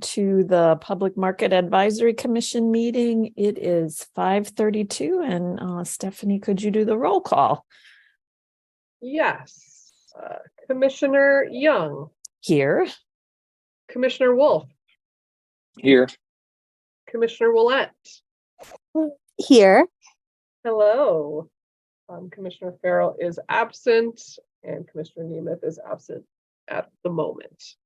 to the Public Market Advisory Commission meeting. It is 5:32, and Stephanie, could you do the roll call? Yes. Commissioner Young. Here. Commissioner Wolf. Here. Commissioner Willett. Here. Hello. Commissioner Farrell is absent, and Commissioner Nemeth is absent at the moment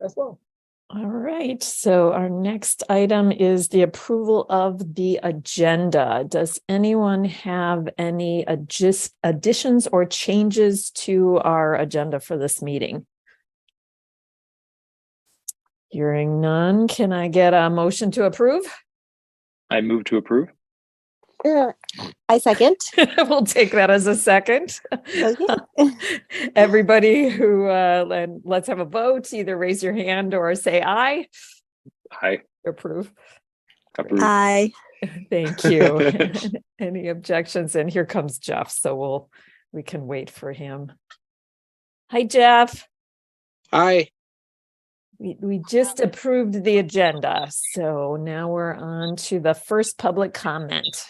as well. All right, so our next item is the approval of the agenda. Does anyone have any additions or changes to our agenda for this meeting? Hearing none, can I get a motion to approve? I move to approve. I second. We'll take that as a second. Okay. Everybody who, let's have a vote, either raise your hand or say aye. Aye. Approve. Approve. Aye. Thank you. Any objections? And here comes Jeff, so we can wait for him. Hi, Jeff. Aye. We just approved the agenda, so now we're on to the first public comment.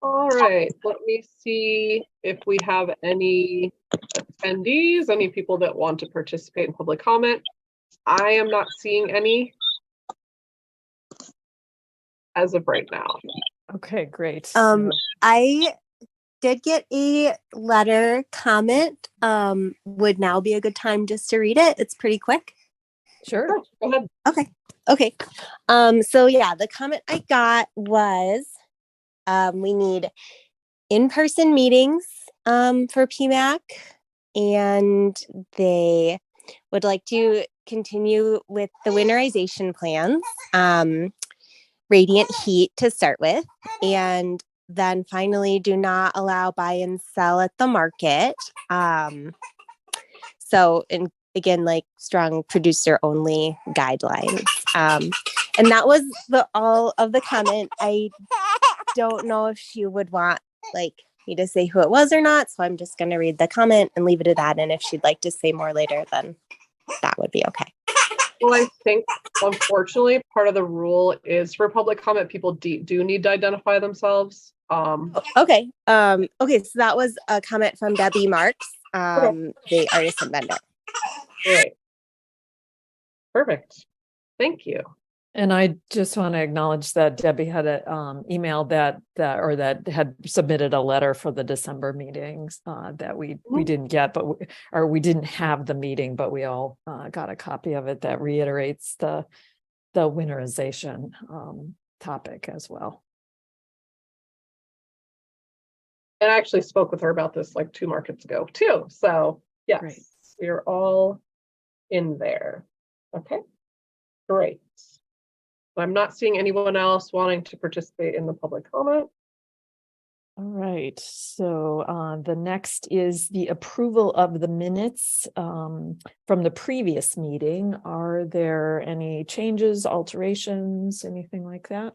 All right, let me see if we have any attendees, any people that want to participate in public comment. I am not seeing any as of right now. Okay, great. I did get a letter comment. Would now be a good time just to read it? It's pretty quick. Sure. Go ahead. Okay. So yeah, the comment I got was we need in-person meetings for PMAC, and they would like to continue with the winterization plans, radiant heat to start with, and then finally do not allow buy and sell at the market. So, and again, like strong producer only guidelines. And that was all of the comment. I don't know if she would want me to say who it was or not. So I'm just going to read the comment and leave it at that. And if she'd like to say more later, then that would be okay. Well, I think unfortunately part of the rule is for public comment, people do need to identify themselves. Okay. Okay. So that was a comment from Debbie Marks, the artist and vendor. Great. Perfect. Thank you. And I just want to acknowledge that Debbie had an email that had submitted a letter for the December meetings that we didn't get, or we didn't have the meeting, but we all got a copy of it that reiterates the winterization topic as well. And I actually spoke with her about this like 2 markets ago too. So yes, Great. We are all in there. Okay, great. I'm not seeing anyone else wanting to participate in the public comment. All right, so the next is the approval of the minutes from the previous meeting. Are there any changes, alterations, anything like that?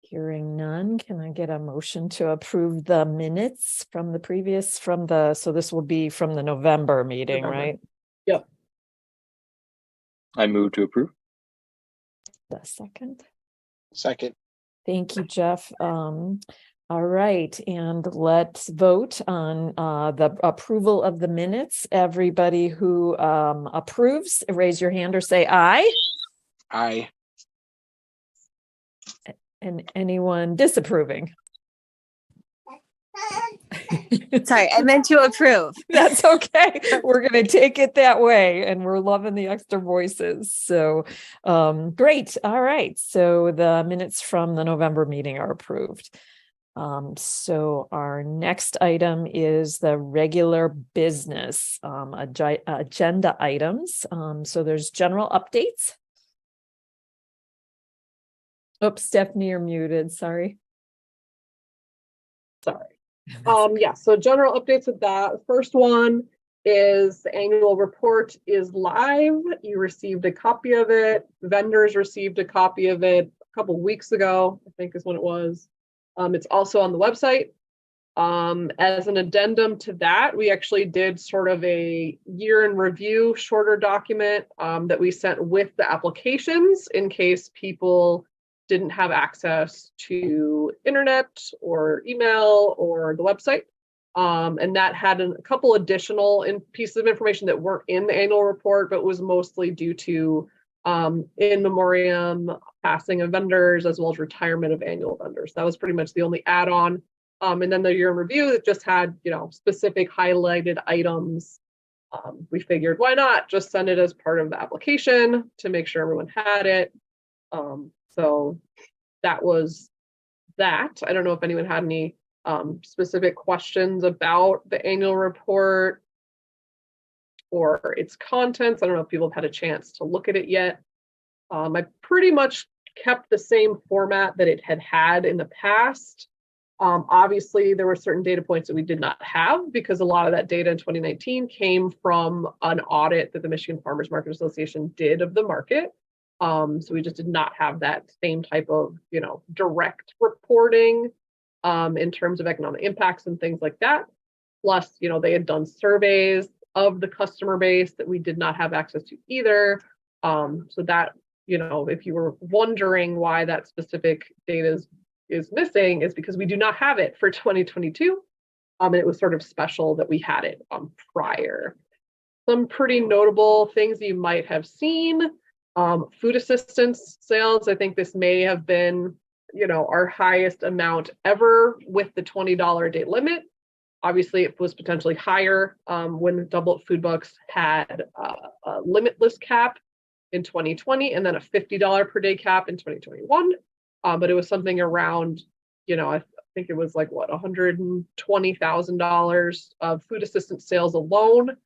Hearing none, can I get a motion to approve the minutes from the previous, so this will be from the November meeting, right? Yep. I move to approve. The second. Second. Thank you, Jeff. All right, and let's vote on the approval of the minutes. Everybody who approves, raise your hand or say aye. Aye. And anyone disapproving? Sorry, I meant to approve. That's okay. We're going to take it that way, and we're loving the extra voices. So great. All right. So the minutes from the November meeting are approved. So our next item is the regular business agenda items. So there's general updates. Oops, Stephanie, you're muted. Sorry. Yeah, so general updates with that. First one is the annual report is live. You received a copy of it. Vendors received a copy of it a couple weeks ago, I think is when it was. It's also on the website. As an addendum to that, we actually did sort of a year in review, shorter document that we sent with the applications in case people didn't have access to internet or email or the website. And that had a couple additional pieces of information that weren't in the annual report, but was mostly due to in memoriam passing of vendors as well as retirement of annual vendors. That was pretty much the only add-on. And then the year in review that just had, specific highlighted items. We figured, why not just send it as part of the application to make sure everyone had it. So that was that. I don't know if anyone had any specific questions about the annual report or its contents. I don't know if people have had a chance to look at it yet. I pretty much kept the same format that it had in the past. Obviously, there were certain data points that we did not have because a lot of that data in 2019 came from an audit that the Michigan Farmers Market Association did of the market. So we just did not have that same type of, direct reporting in terms of economic impacts and things like that. Plus, they had done surveys of the customer base that we did not have access to either. So that, if you were wondering why that specific data is missing, is because we do not have it for 2022. And it was sort of special that we had it prior. Some pretty notable things you might have seen. Food assistance sales. I think this may have been, our highest amount ever with the $20 day limit. Obviously, it was potentially higher when Double Up Food Bucks had a limitless cap in 2020 and then a $50 per day cap in 2021. But it was something around, I think it was like $120,000 of food assistance sales alone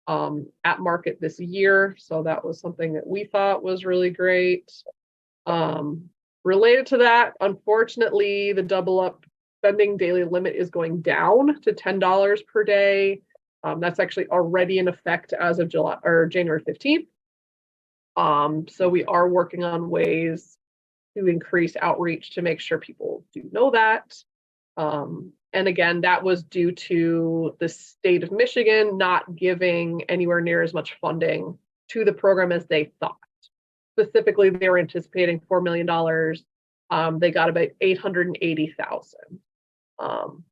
at market this year. So that was something that we thought was really great. Related to that, unfortunately, the Double Up spending daily limit is going down to $10 per day. That's actually already in effect as of January 15th. So we are working on ways to increase outreach to make sure people do know that. And again, that was due to the state of Michigan not giving anywhere near as much funding to the program as they thought. Specifically, they were anticipating $4 million. They got about $880,000.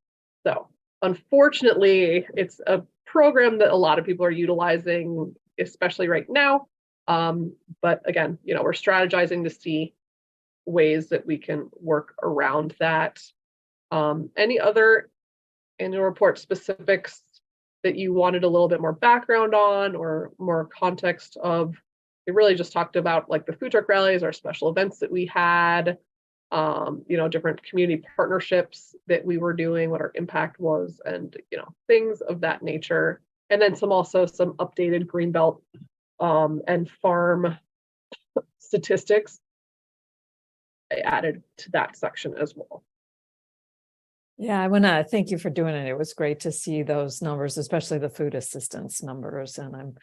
So unfortunately, it's a program that a lot of people are utilizing, especially right now. But again, we're strategizing to see ways that we can work around that. Any other annual report specifics that you wanted a little bit more background on or more context of? We really just talked about like the food truck rallies, our special events that we had, different community partnerships that we were doing, what our impact was, and things of that nature. And then some updated Greenbelt and farm statistics I added to that section as well. Yeah, I want to thank you for doing it. It was great to see those numbers, especially the food assistance numbers. And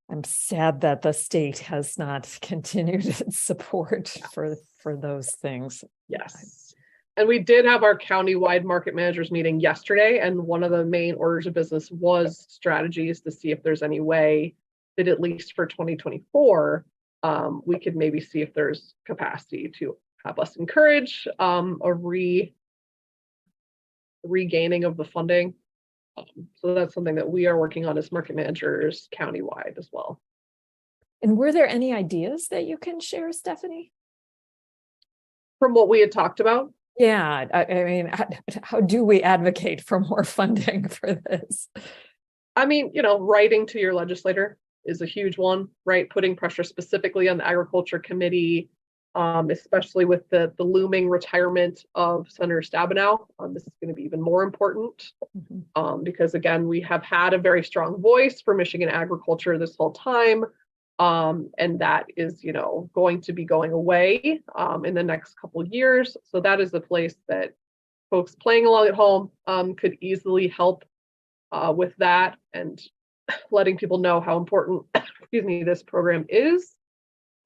I'm sad that the state has not continued its support for those things. Yes. And we did have our county-wide market managers meeting yesterday, and one of the main orders of business was strategies to see if there's any way that at least for 2024, we could maybe see if there's capacity to have us encourage a regaining of the funding. So that's something that we are working on as market managers countywide as well. And were there any ideas that you can share, Stephanie? From what we had talked about? Yeah, I mean, how do we advocate for more funding for this? I mean, writing to your legislator is a huge one, right? Putting pressure specifically on the Agriculture Committee, especially with the looming retirement of Senator Stabenow. This is going to be even more important because, again, we have had a very strong voice for Michigan agriculture this whole time. And that is, going to be going away in the next couple of years. So that is the place that folks playing along at home could easily help with that and letting people know how important, this program is.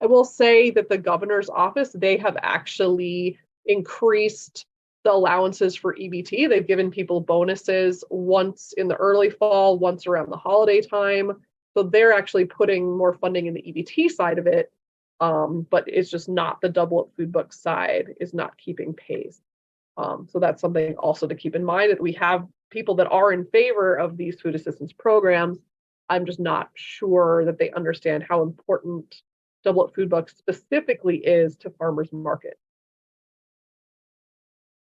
I will say that the governor's office, they have actually increased the allowances for EBT. They've given people bonuses once in the early fall, once around the holiday time. So they're actually putting more funding in the EBT side of it. But it's just not the Double Up Food Book side is not keeping pace. So that's something also to keep in mind, that we have people that are in favor of these food assistance programs. I'm just not sure that they understand how important Double Up Food Book specifically is to farmers market.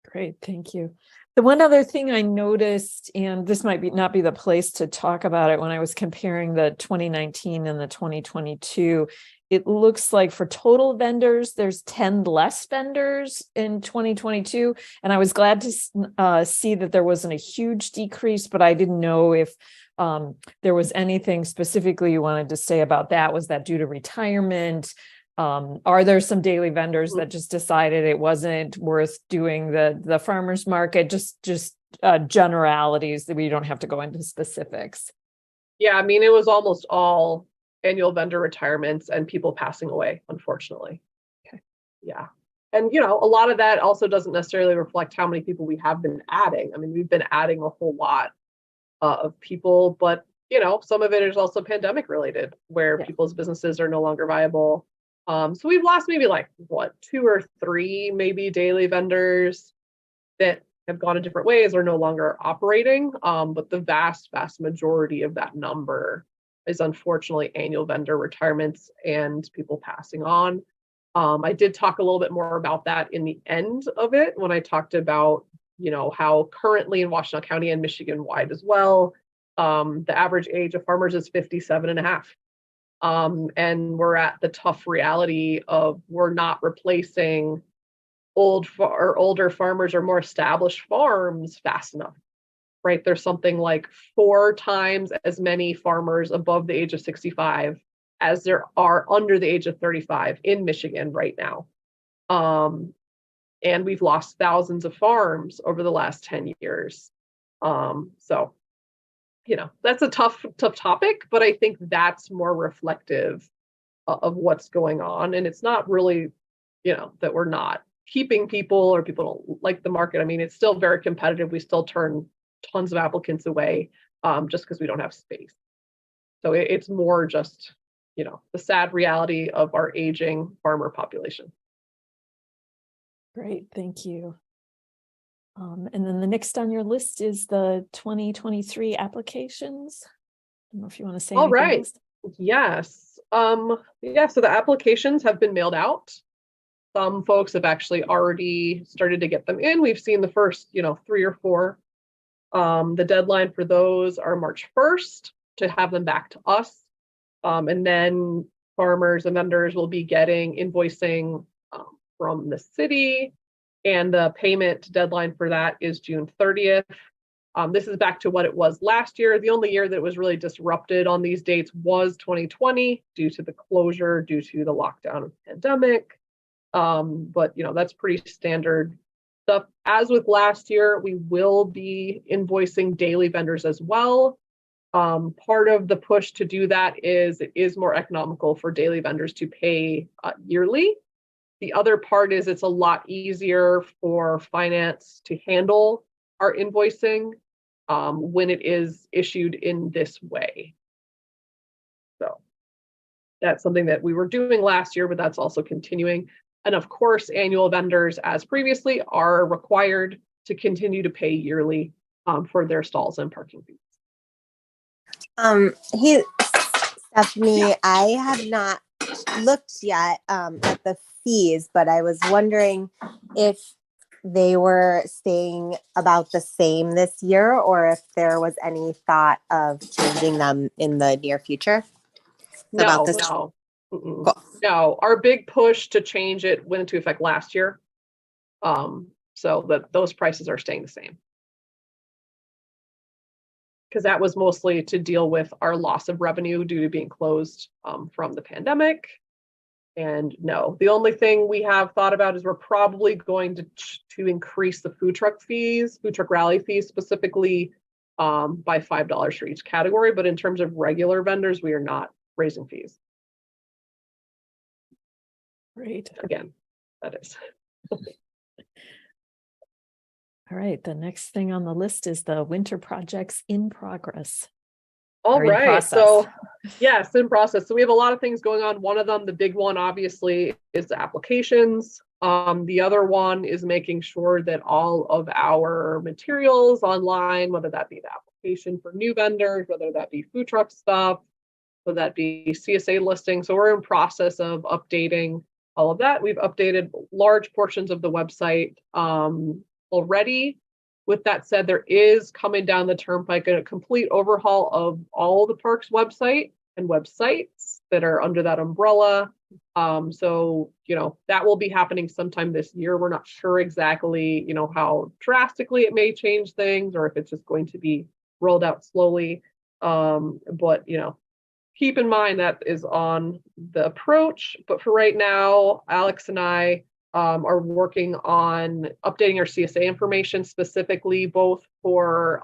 Great, thank you. The one other thing I noticed, and this might not be the place to talk about it, when I was comparing the 2019 and the 2022, it looks like for total vendors, there's 10 less vendors in 2022. And I was glad to see that there wasn't a huge decrease, but I didn't know if there was anything specifically you wanted to say about that. Was that due to retirement? Are there some daily vendors that just decided it wasn't worth doing the farmers market? Just generalities that we don't have to go into specifics. Yeah, I mean, it was almost all annual vendor retirements and people passing away, unfortunately. Okay. Yeah. And, a lot of that also doesn't necessarily reflect how many people we have been adding. I mean, we've been adding a whole lot of people, but, some of it is also pandemic related, where people's businesses are no longer viable. So we've lost maybe 2 or 3 maybe daily vendors that have gone in different ways or no longer operating. But the vast majority of that number is unfortunately annual vendor retirements and people passing on. I did talk a little bit more about that in the end of it when I talked about, how currently in Washtenaw County and Michigan wide as well, the average age of farmers is 57 and a half. And we're at the tough reality of we're not replacing older farmers or more established farms fast enough, right? There's something like 4 times as many farmers above the age of 65 as there are under the age of 35 in Michigan right now. And we've lost thousands of farms over the last 10 years. So, that's a tough topic, but I think that's more reflective of what's going on. And it's not really, that we're not keeping people or people don't like the market. I mean, it's still very competitive. We still turn tons of applicants away just because we don't have space. So it's more just, the sad reality of our aging farmer population. Great, thank you. And then the next on your list is the 2023 applications. I don't know if you want to say All anything right. else. Yes. So the applications have been mailed out. Some folks have actually already started to get them in. We've seen the first, 3 or 4. The deadline for those are March 1st to have them back to us. And then farmers and vendors will be getting invoicing from the city, and the payment deadline for that is June 30th. This is back to what it was last year. The only year that was really disrupted on these dates was 2020 due to the closure, due to the lockdown of the pandemic. But that's pretty standard stuff. As with last year, we will be invoicing daily vendors as well. Part of the push to do that is it is more economical for daily vendors to pay yearly. The other part is it's a lot easier for finance to handle our invoicing when it is issued in this way. So that's something that we were doing last year, but that's also continuing. And of course, annual vendors, as previously, are required to continue to pay yearly for their stalls and parking fees. Stephanie, I have not looked yet at the fees, but I was wondering if they were staying about the same this year or if there was any thought of changing them in the near future. No. Cool. No, our big push to change it went into effect last year. So that those prices are staying the same. Because that was mostly to deal with our loss of revenue due to being closed from the pandemic. And no, the only thing we have thought about is we're probably going to increase the food truck rally fees specifically by $5 for each category. But in terms of regular vendors, we are not raising fees. Great. Again, that is. All right, the next thing on the list is the winter projects in progress. All Or in right, process. so yes, in process. So we have a lot of things going on. One of them, the big one, obviously, is the applications. The other one is making sure that all of our materials online, whether that be the application for new vendors, whether that be food truck stuff, whether that be CSA listing. So we're in process of updating all of that. We've updated large portions of the website already. With that said, there is coming down the turnpike a complete overhaul of all the parks website and websites that are under that umbrella. So, that will be happening sometime this year. We're not sure exactly, how drastically it may change things or if it's just going to be rolled out slowly. But, keep in mind that is on the approach. But for right now, Alex and I are working on updating our CSA information specifically, both for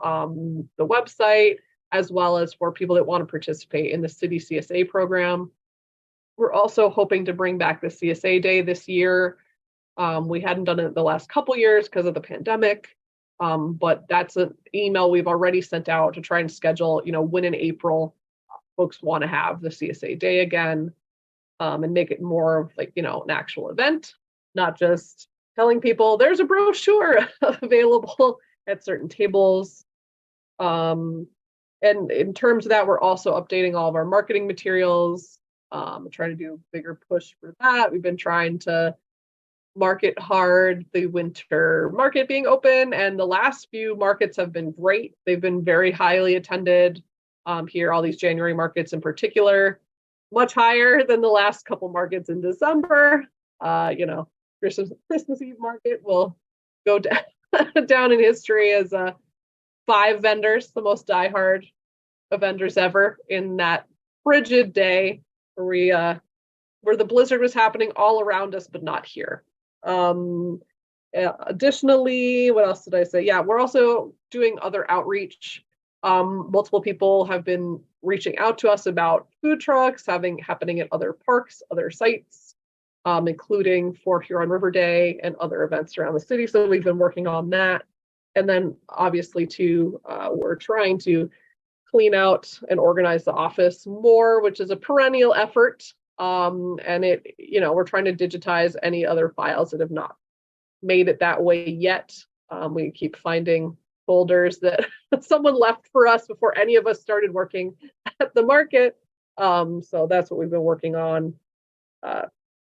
the website as well as for people that want to participate in the city CSA program. We're also hoping to bring back the CSA Day this year. We hadn't done it the last couple years because of the pandemic, but that's an email we've already sent out to try and schedule, when in April folks want to have the CSA Day again, and make it more of like, an actual event, not just telling people there's a brochure available at certain tables. And in terms of that, we're also updating all of our marketing materials, trying to do a bigger push for that. We've been trying to market hard the winter market being open, and the last few markets have been great. They've been very highly attended here, all these January markets in particular, much higher than the last couple markets in December. Christmas Eve market will go down in history as 5 vendors, the most diehard of vendors ever, in that frigid day where the blizzard was happening all around us, but not here. Additionally, what else did I say? Yeah, we're also doing other outreach. Multiple people have been reaching out to us about food trucks happening at other parks, other sites, including for Huron River Day and other events around the city. So we've been working on that. And then obviously too, we're trying to clean out and organize the office more, which is a perennial effort. And we're trying to digitize any other files that have not made it that way yet. We keep finding folders that someone left for us before any of us started working at the market. So that's what we've been working on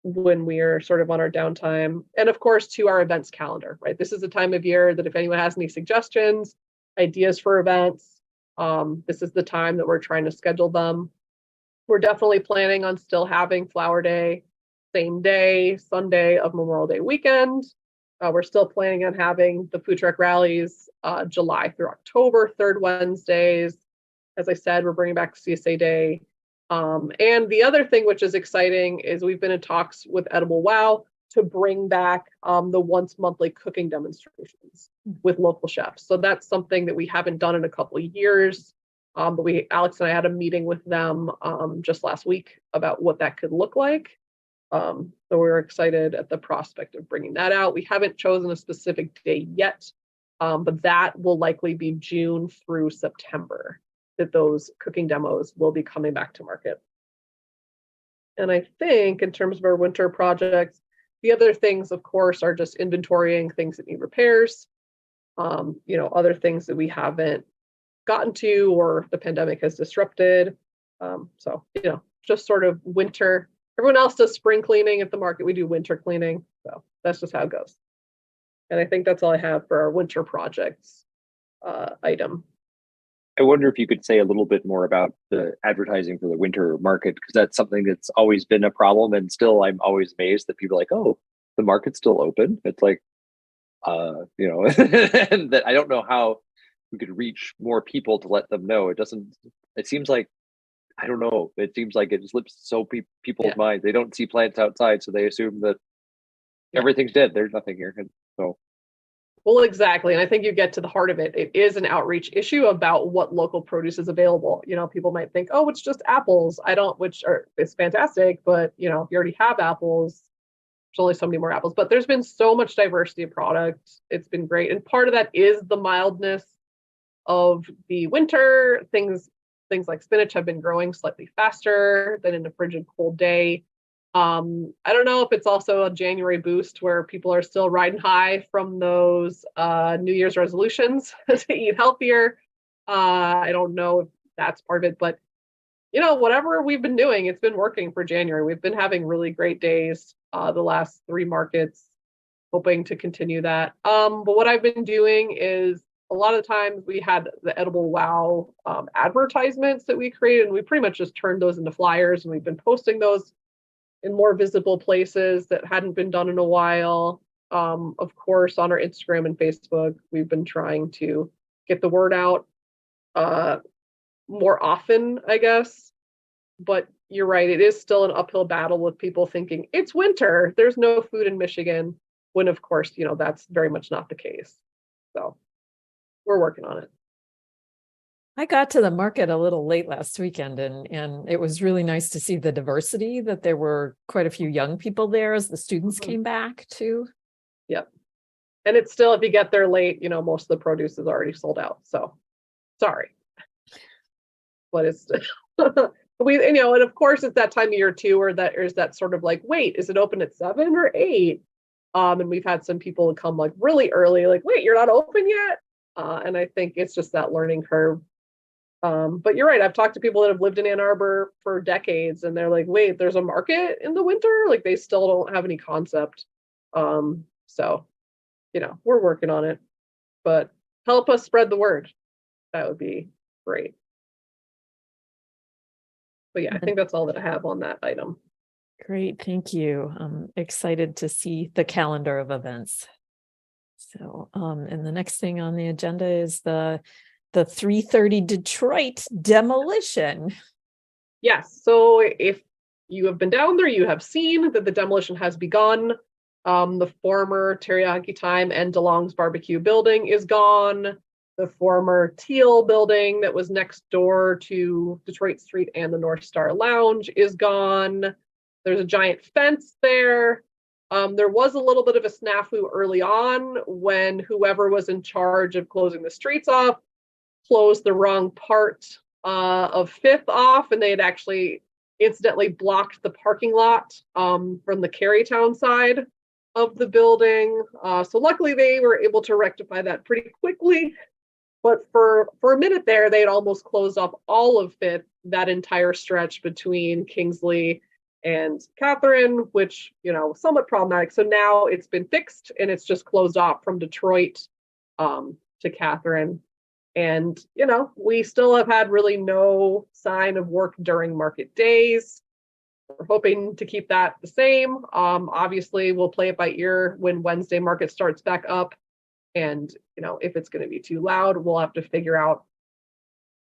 when we are sort of on our downtime. And of course, to our events calendar, right? This is the time of year that if anyone has any suggestions, ideas for events, this is the time that we're trying to schedule them. We're definitely planning on still having Flower Day, same day, Sunday of Memorial Day weekend. We're still planning on having the food truck rallies July through October, 3rd Wednesdays. As I said, we're bringing back CSA Day. And the other thing which is exciting is we've been in talks with Edible Wow to bring back the once monthly cooking demonstrations with local chefs. So that's something that we haven't done in a couple of years. But Alex and I had a meeting with them just last week about what that could look like. So we're excited at the prospect of bringing that out. We haven't chosen a specific date yet, but that will likely be June through September that those cooking demos will be coming back to market. And I think in terms of our winter projects, the other things, of course, are just inventorying things that need repairs, other things that we haven't gotten to or the pandemic has disrupted. So, just sort of winter. Everyone else does spring cleaning at the market. We do winter cleaning. So that's just how it goes. And I think that's all I have for our winter projects item. I wonder if you could say a little bit more about the advertising for the winter market, because that's something that's always been a problem. And still, I'm always amazed that people are like, oh, the market's still open. It's like, and that I don't know how we could reach more people to let them know. It seems like, I don't know. It seems like it slips so people's minds. They don't see plants outside, so they assume that everything's dead. There's nothing here. And so. Well, exactly. And I think you get to the heart of it. It is an outreach issue about what local produce is available. People might think, oh, it's just apples. It's fantastic. But, if you already have apples, only so many more apples, but there's been so much diversity of product. It's been great. And part of that is the mildness of the winter. Things like spinach have been growing slightly faster than in a frigid cold day. I don't know if it's also a January boost where people are still riding high from those New Year's resolutions to eat healthier. I don't know if that's part of it, but whatever we've been doing, it's been working for January. We've been having really great days the last 3 markets, hoping to continue that. But what I've been doing is a lot of times we had the Edible Wow advertisements that we created, and we pretty much just turned those into flyers, and we've been posting those in more visible places that hadn't been done in a while. Of course, on our Instagram and Facebook, we've been trying to get the word out more often, I guess. But you're right, it is still an uphill battle with people thinking it's winter, there's no food in Michigan, when of course, that's very much not the case. So we're working on it. I got to the market a little late last weekend, and it was really nice to see the diversity, that there were quite a few young people there as the students came back too. Yep. And it's still, if you get there late, most of the produce is already sold out. So sorry. But it's and of course it's that time of year too, where there's that sort of like, wait, is it open at 7 or 8? And we've had some people come like really early, like, wait, you're not open yet? And I think it's just that learning curve. But you're right. I've talked to people that have lived in Ann Arbor for decades, and they're like, wait, there's a market in the winter? Like, they still don't have any concept. So, we're working on it, but help us spread the word. That would be great. But yeah, I think that's all that I have on that item. Great, thank you. I'm excited to see the calendar of events. So, and the next thing on the agenda is the 330 Detroit demolition. Yes, so if you have been down there, you have seen that the demolition has begun. The former Teriyaki Time and DeLong's Barbecue building is gone. The former Teal building that was next door to Detroit Street and the North Star Lounge is gone. There's a giant fence there. There was a little bit of a snafu early on when whoever was in charge of closing the streets off closed the wrong part of 5th off, and they had actually incidentally blocked the parking lot from the Carytown side of the building. So luckily they were able to rectify that pretty quickly. But for a minute there, they had almost closed off all of 5th, that entire stretch between Kingsley and Catherine, which, somewhat problematic. So now it's been fixed and it's just closed off from Detroit to Catherine. And, we still have had really no sign of work during market days. We're hoping to keep that the same. Obviously, we'll play it by ear when Wednesday market starts back up. And, if it's going to be too loud, we'll have to figure out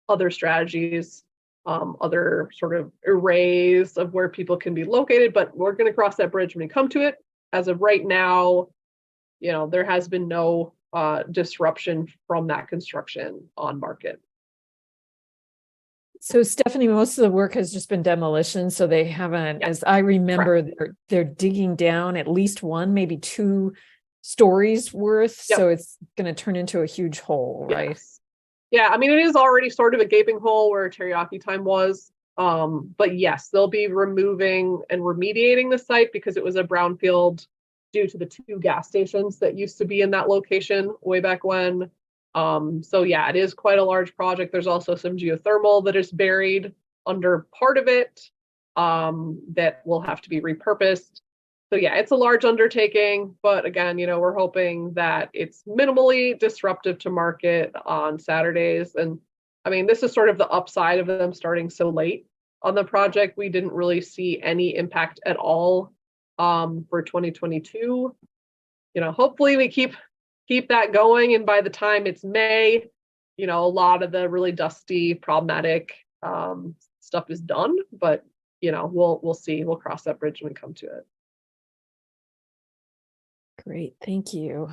other strategies, other sort of arrays of where people can be located. But we're going to cross that bridge when we come to it. As of right now, there has been no disruption from that construction on market. So Stephanie, most of the work has just been demolition. So they haven't, as I remember, they're digging down at least 1, maybe 2 stories worth. Yep. So it's going to turn into a huge hole, right? Yes. Yeah, I mean, it is already sort of a gaping hole where Teriyaki Time was. But yes, they'll be removing and remediating the site because it was a brownfield due to the 2 gas stations that used to be in that location way back when. So yeah, it is quite a large project. There's also some geothermal that is buried under part of it that will have to be repurposed. So yeah, it's a large undertaking, but again, we're hoping that it's minimally disruptive to market on Saturdays. And I mean, this is sort of the upside of them starting so late on the project. We didn't really see any impact at all for 2022. Hopefully we keep that going, and by the time it's May, a lot of the really dusty, problematic stuff is done. But we'll see. We'll cross that bridge when we come to it. Great, thank you.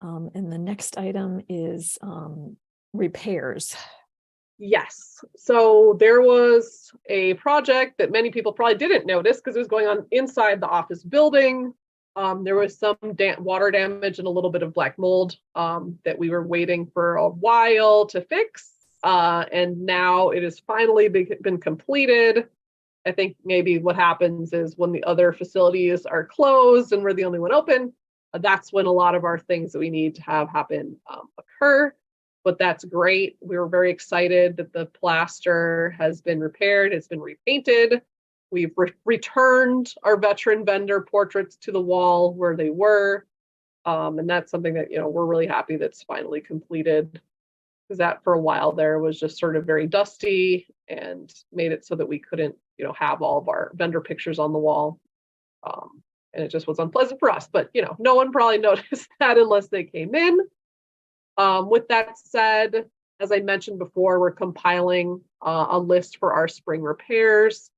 And the next item is repairs. Yes. So there was a project that many people probably didn't notice because it was going on inside the office building. There was some water damage and a little bit of black mold that we were waiting for a while to fix. And now it has finally been completed. I think maybe what happens is when the other facilities are closed and we're the only one open, that's when a lot of our things that we need to have happen occur. But that's great. We were very excited that the plaster has been repaired, it's been repainted. We've returned our veteran vendor portraits to the wall where they were. And that's something that, we're really happy that's finally completed, because that for a while there was just sort of very dusty and made it so that we couldn't, have all of our vendor pictures on the wall. And it just was unpleasant for us, but, no one probably noticed that unless they came in. With that said, as I mentioned before, we're compiling a list for our spring repairs.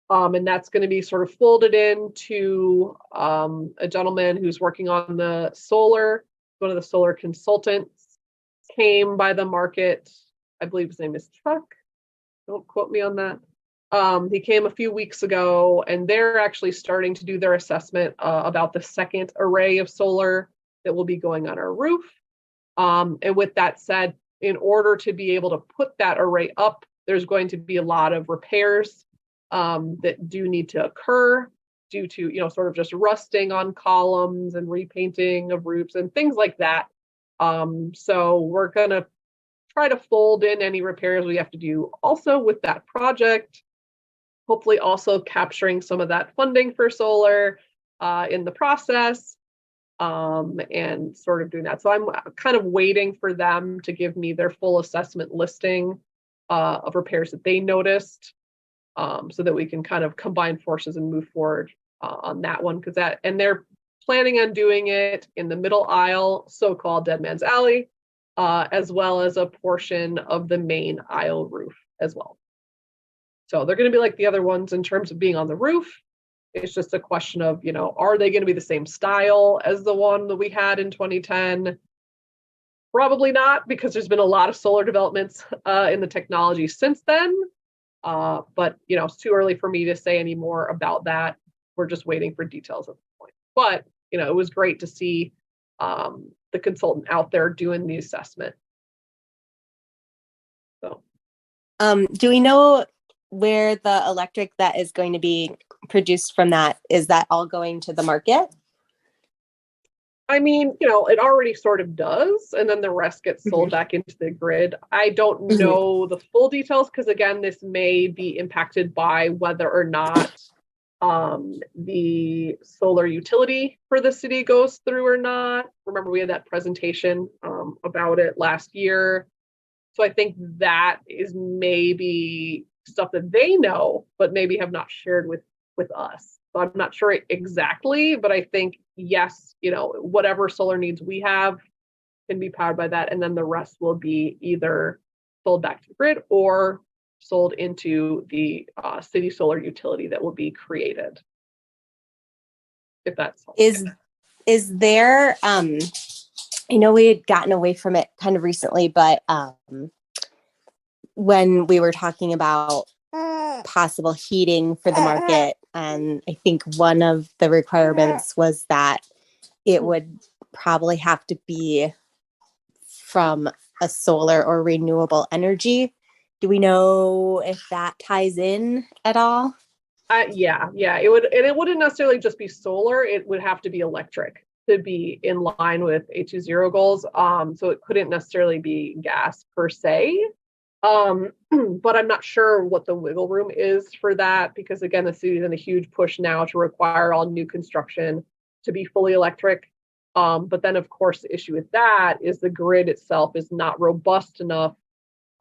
And that's going to be sort of folded into a gentleman who's working on the solar, one of the solar consultants, came by the market. I believe his name is Chuck. Don't quote me on that. He came a few weeks ago, and they're actually starting to do their assessment about the second array of solar that will be going on our roof. And with that said, in order to be able to put that array up, there's going to be a lot of repairs that do need to occur due to, sort of just rusting on columns and repainting of roofs and things like that. So we're going to try to fold in any repairs we have to do also with that project, hopefully also capturing some of that funding for solar in the process. And sort of doing that. So I'm kind of waiting for them to give me their full assessment listing of repairs that they noticed, so that we can kind of combine forces and move forward on that one. And they're planning on doing it in the middle aisle, so-called Dead Man's Alley, as well as a portion of the main aisle roof as well. So they're going to be like the other ones in terms of being on the roof. It's just a question of, are they going to be the same style as the one that we had in 2010? Probably not, because there's been a lot of solar developments in the technology since then. But, it's too early for me to say any more about that. We're just waiting for details at this point. But, it was great to see the consultant out there doing the assessment. So, do we know where the electric that is going to be produced from that, is that all going to the market? I mean, it already sort of does, and then the rest gets sold back into the grid. I don't know the full details because, again, this may be impacted by whether or not the solar utility for the city goes through or not. Remember, we had that presentation about it last year. So I think that is maybe stuff that they know, but maybe have not shared with us. So I'm not sure exactly, but I think, yes, whatever solar needs we have can be powered by that. And then the rest will be either sold back to the grid or sold into the city solar utility that will be created. If that's is there, I know we had gotten away from it kind of recently, but when we were talking about possible heating for the market, and I think one of the requirements was that it would probably have to be from a solar or renewable energy. Do we know if that ties in at all? Yeah, it would, and it wouldn't necessarily just be solar. It would have to be electric to be in line with H2 goals. So it couldn't necessarily be gas per se. But I'm not sure what the wiggle room is for that, because again, the city is in a huge push now to require all new construction to be fully electric. But then of course the issue with that is the grid itself is not robust enough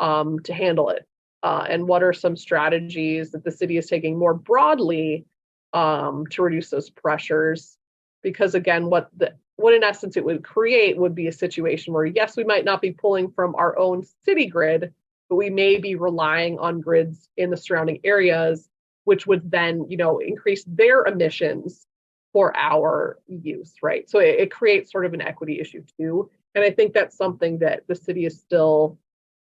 to handle it. And what are some strategies that the city is taking more broadly to reduce those pressures? Because again, what in essence it would create would be a situation where, yes, we might not be pulling from our own city grid, but we may be relying on grids in the surrounding areas, which would then, increase their emissions for our use, right? So it creates sort of an equity issue too. And I think that's something that the city is still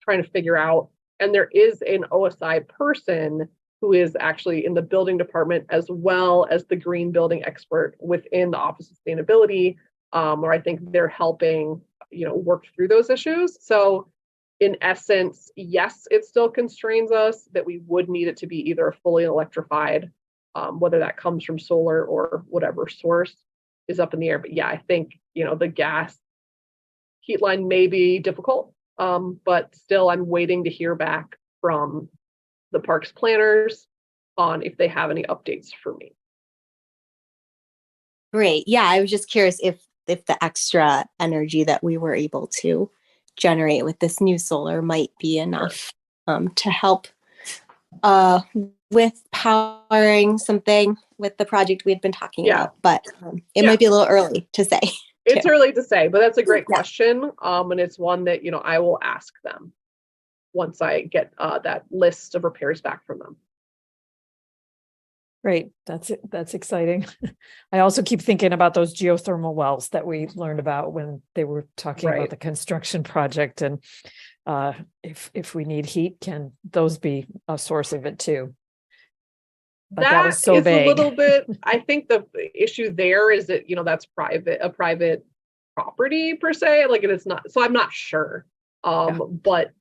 trying to figure out And there is an OSI person who is actually in the building department as well as the green building expert within the Office of Sustainability, where I think they're helping, work through those issues. So in essence, yes, it still constrains us that we would need it to be either fully electrified, whether that comes from solar or whatever source is up in the air. But yeah, I think, the gas heat line may be difficult, but still I'm waiting to hear back from the parks planners on if they have any updates for me. Great. Yeah, I was just curious if the extra energy that we were able to generate with this new solar might be enough to help with powering something with the project we had been talking about. But it might be a little early to say. It's early to say, but that's a great question. And it's one that, I will ask them once I get that list of repairs back from them. Great. That's exciting. I also keep thinking about those geothermal wells that we learned about when they were talking about the construction project. And if we need heat, can those be a source of it too? But that was so vague. A little bit, I think the issue there is that, that's a private property per se, like it's not, so I'm not sure. But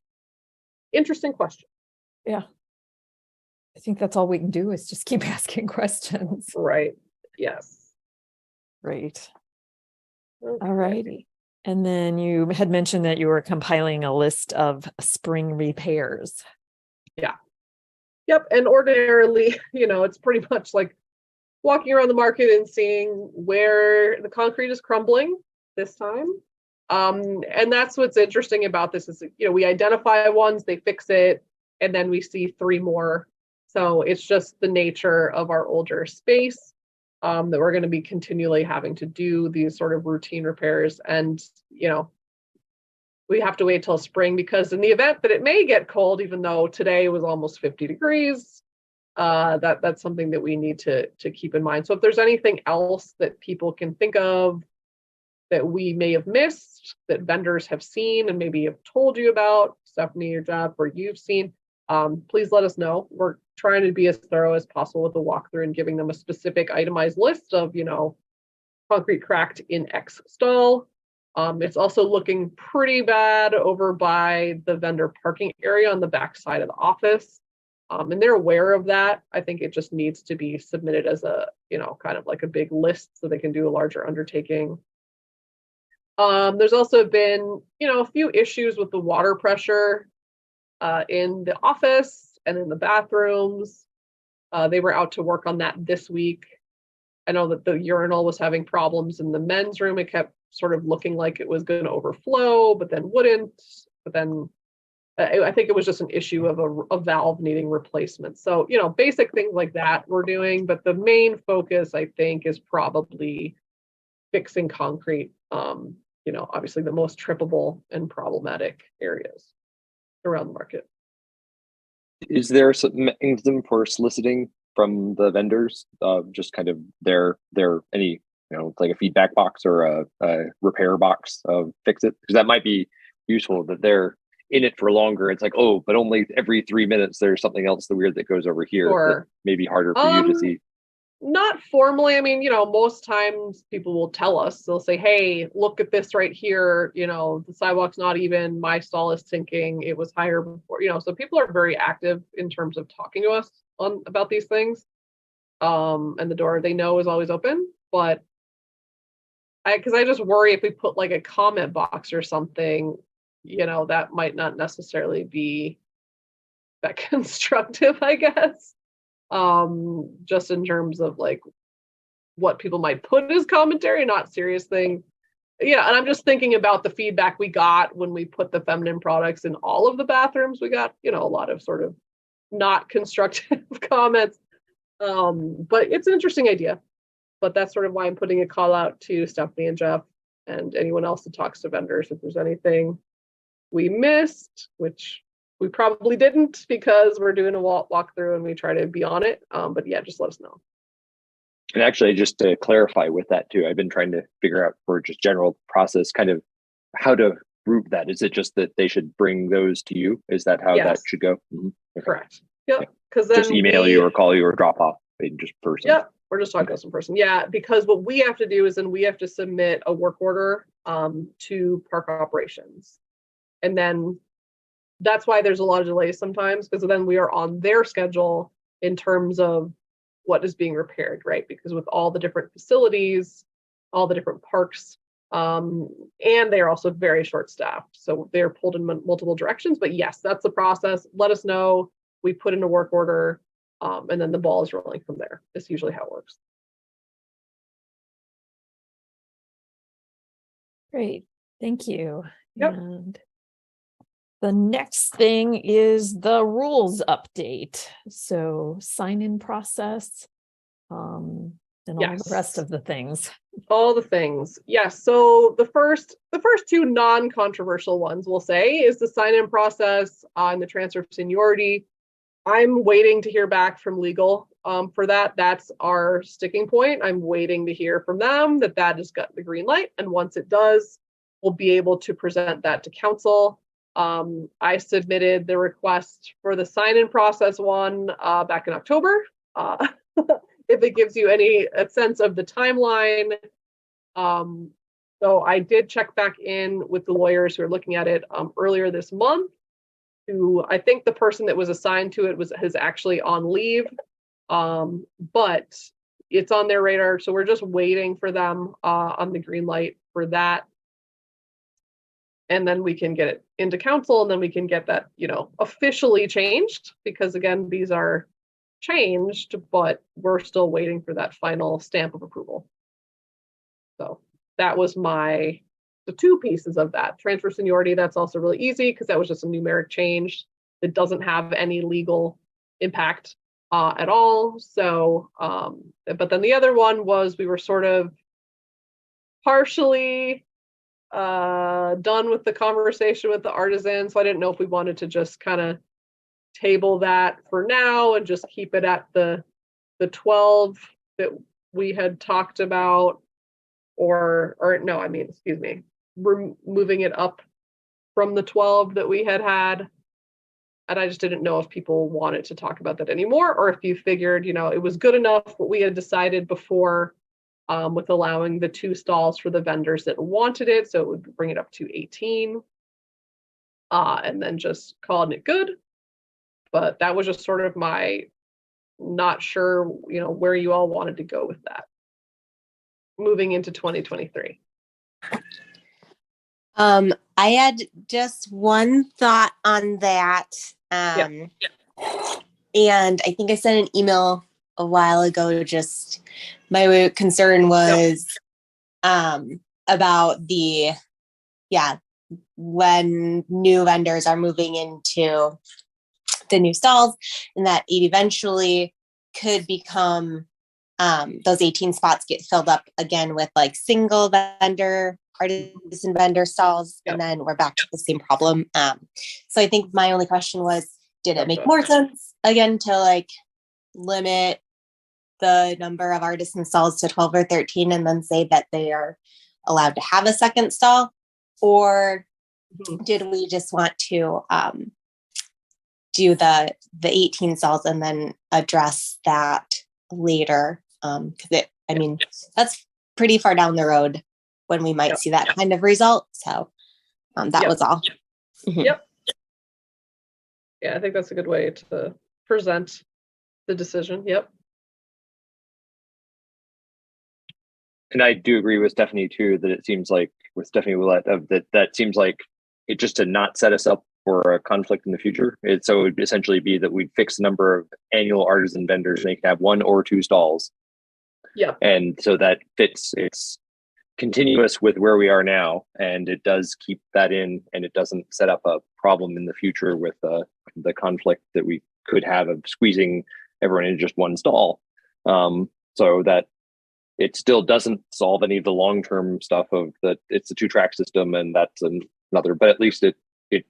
interesting question. Yeah. I think that's all we can do is just keep asking questions. Right. Yes. Great. Okay. All righty. And then you had mentioned that you were compiling a list of spring repairs. Yeah. Yep. And ordinarily, it's pretty much like walking around the market and seeing where the concrete is crumbling this time. And that's what's interesting about this is, we identify ones, they fix it, and then we see 3 more. So it's just the nature of our older space that we're going to be continually having to do these sort of routine repairs. And, we have to wait till spring because in the event that it may get cold, even though today was almost 50 degrees, that's something that we need to keep in mind. So if there's anything else that people can think of that we may have missed, that vendors have seen and maybe have told you about, Stephanie or Jeff, or you've seen, please let us know. We're trying to be as thorough as possible with the walkthrough and giving them a specific itemized list of, concrete cracked in X stall. It's also looking pretty bad over by the vendor parking area on the back side of the office. And they're aware of that. I think it just needs to be submitted as a, kind of like a big list so they can do a larger undertaking. There's also been, a few issues with the water pressure in the office and in the bathrooms. They were out to work on that this week. I know that the urinal was having problems in the men's room. It kept sort of looking like it was going to overflow, but then wouldn't. But then I think it was just an issue of a valve needing replacement. So, basic things like that we're doing. But the main focus, I think, is probably fixing concrete, obviously the most trippable and problematic areas around the market. Is there some mechanism for soliciting from the vendors, just kind of their any, like a feedback box or a repair box of fix it? Because that might be useful that they're in it for longer. It's like, oh, but only every 3 minutes there's something else weird that goes over here that may be harder for you to see. Not formally. I mean, most times people will tell us, they'll say, hey, look at this right here. The sidewalk's not even, my stall is sinking. It was higher before, so people are very active in terms of talking to us about these things. And the door they know is always open, but because I just worry if we put like a comment box or something, that might not necessarily be that constructive, I guess. Just in terms of like what people might put as commentary, not serious things. Yeah, and I'm just thinking about the feedback we got when we put the feminine products in all of the bathrooms. We got, a lot of sort of not constructive comments. But it's an interesting idea. But that's sort of why I'm putting a call out to Stephanie and Jeff and anyone else that talks to vendors if there's anything we missed, which we probably didn't because we're doing a walkthrough and we try to be on it. But yeah, just let us know. And actually, just to clarify with that too, I've been trying to figure out for just general process, kind of how to approve that? Is it just that they should bring those to you? Is that how that Yes. should go? Mhm. Okay. Correct. Yep. Yeah. Because then Just email you or call you or drop off in just person. Yep. We're just talking to us in person. Yeah, because what we have to do is then we have to submit a work order to park operations. And then that's why there's a lot of delays sometimes, because then we are on their schedule in terms of what is being repaired, right? Because with all the different facilities, all the different parks, and they are also very short staffed. So they're pulled in multiple directions. But yes, that's the process. Let us know. We put in a work order, and then the ball is rolling from there. That's usually how it works. Great, thank you. Yep. And the next thing is the rules update. So sign-in process, and all the rest of the things. All the things. Yes. So the first two non-controversial ones we'll say is the sign-in process and the transfer of seniority. I'm waiting to hear back from legal for that. That's our sticking point. I'm waiting to hear from them that has got the green light. And once it does, we'll be able to present that to council. I submitted the request for the sign-in process one back in October. If it gives you a sense of the timeline. So I did check back in with the lawyers who are looking at it earlier this month. Who I think the person that was assigned to it is actually on leave, but it's on their radar. So we're just waiting for them on the green light for that. And then we can get it into council, and then we can get that, officially changed, because again, these are changed, but we're still waiting for that final stamp of approval. So that was the two pieces of that. Transfer seniority, that's also really easy because that was just a numeric change that doesn't have any legal impact at all. So, but then the other one was we were sort of partially done with the conversation with the artisan. So I didn't know if we wanted to just kind of table that for now and just keep it at the 12 that we had talked about, or no, I mean, excuse me, we're moving it up from the 12 that we had. And I just didn't know if people wanted to talk about that anymore, or if you figured, it was good enough what we had decided before with allowing the 2 stalls for the vendors that wanted it. So it would bring it up to 18 and then just calling it good. But that was just sort of my not sure, where you all wanted to go with that moving into 2023. I had just one thought on that. And I think I sent an email a while ago. Just my concern was about when new vendors are moving into the new stalls, and that it eventually could become those 18 spots get filled up again with like single vendor, artisan vendor stalls, and then we're back to the same problem. So I think my only question was, did it make more sense again to like limit the number of artisan stalls to 12 or 13 and then say that they are allowed to have a second stall? Or did we just want to do the 18 stalls and then address that later? Because that's pretty far down the road when we might see that kind of result. So that was all. Yep. Yeah, I think that's a good way to present the decision. Yep. And I do agree with Stephanie too, that it seems like with Stephanie Willett that seems like it just to not set us up for a conflict in the future. It would essentially be that we'd fix the number of annual artisan vendors, and they can have 1 or 2 stalls. Yeah. And so that it's continuous with where we are now, and it does keep that in, and it doesn't set up a problem in the future with the conflict that we could have of squeezing everyone into just 1 stall. So that it still doesn't solve any of the long-term stuff of that it's a 2-track system, and that's another, but at least it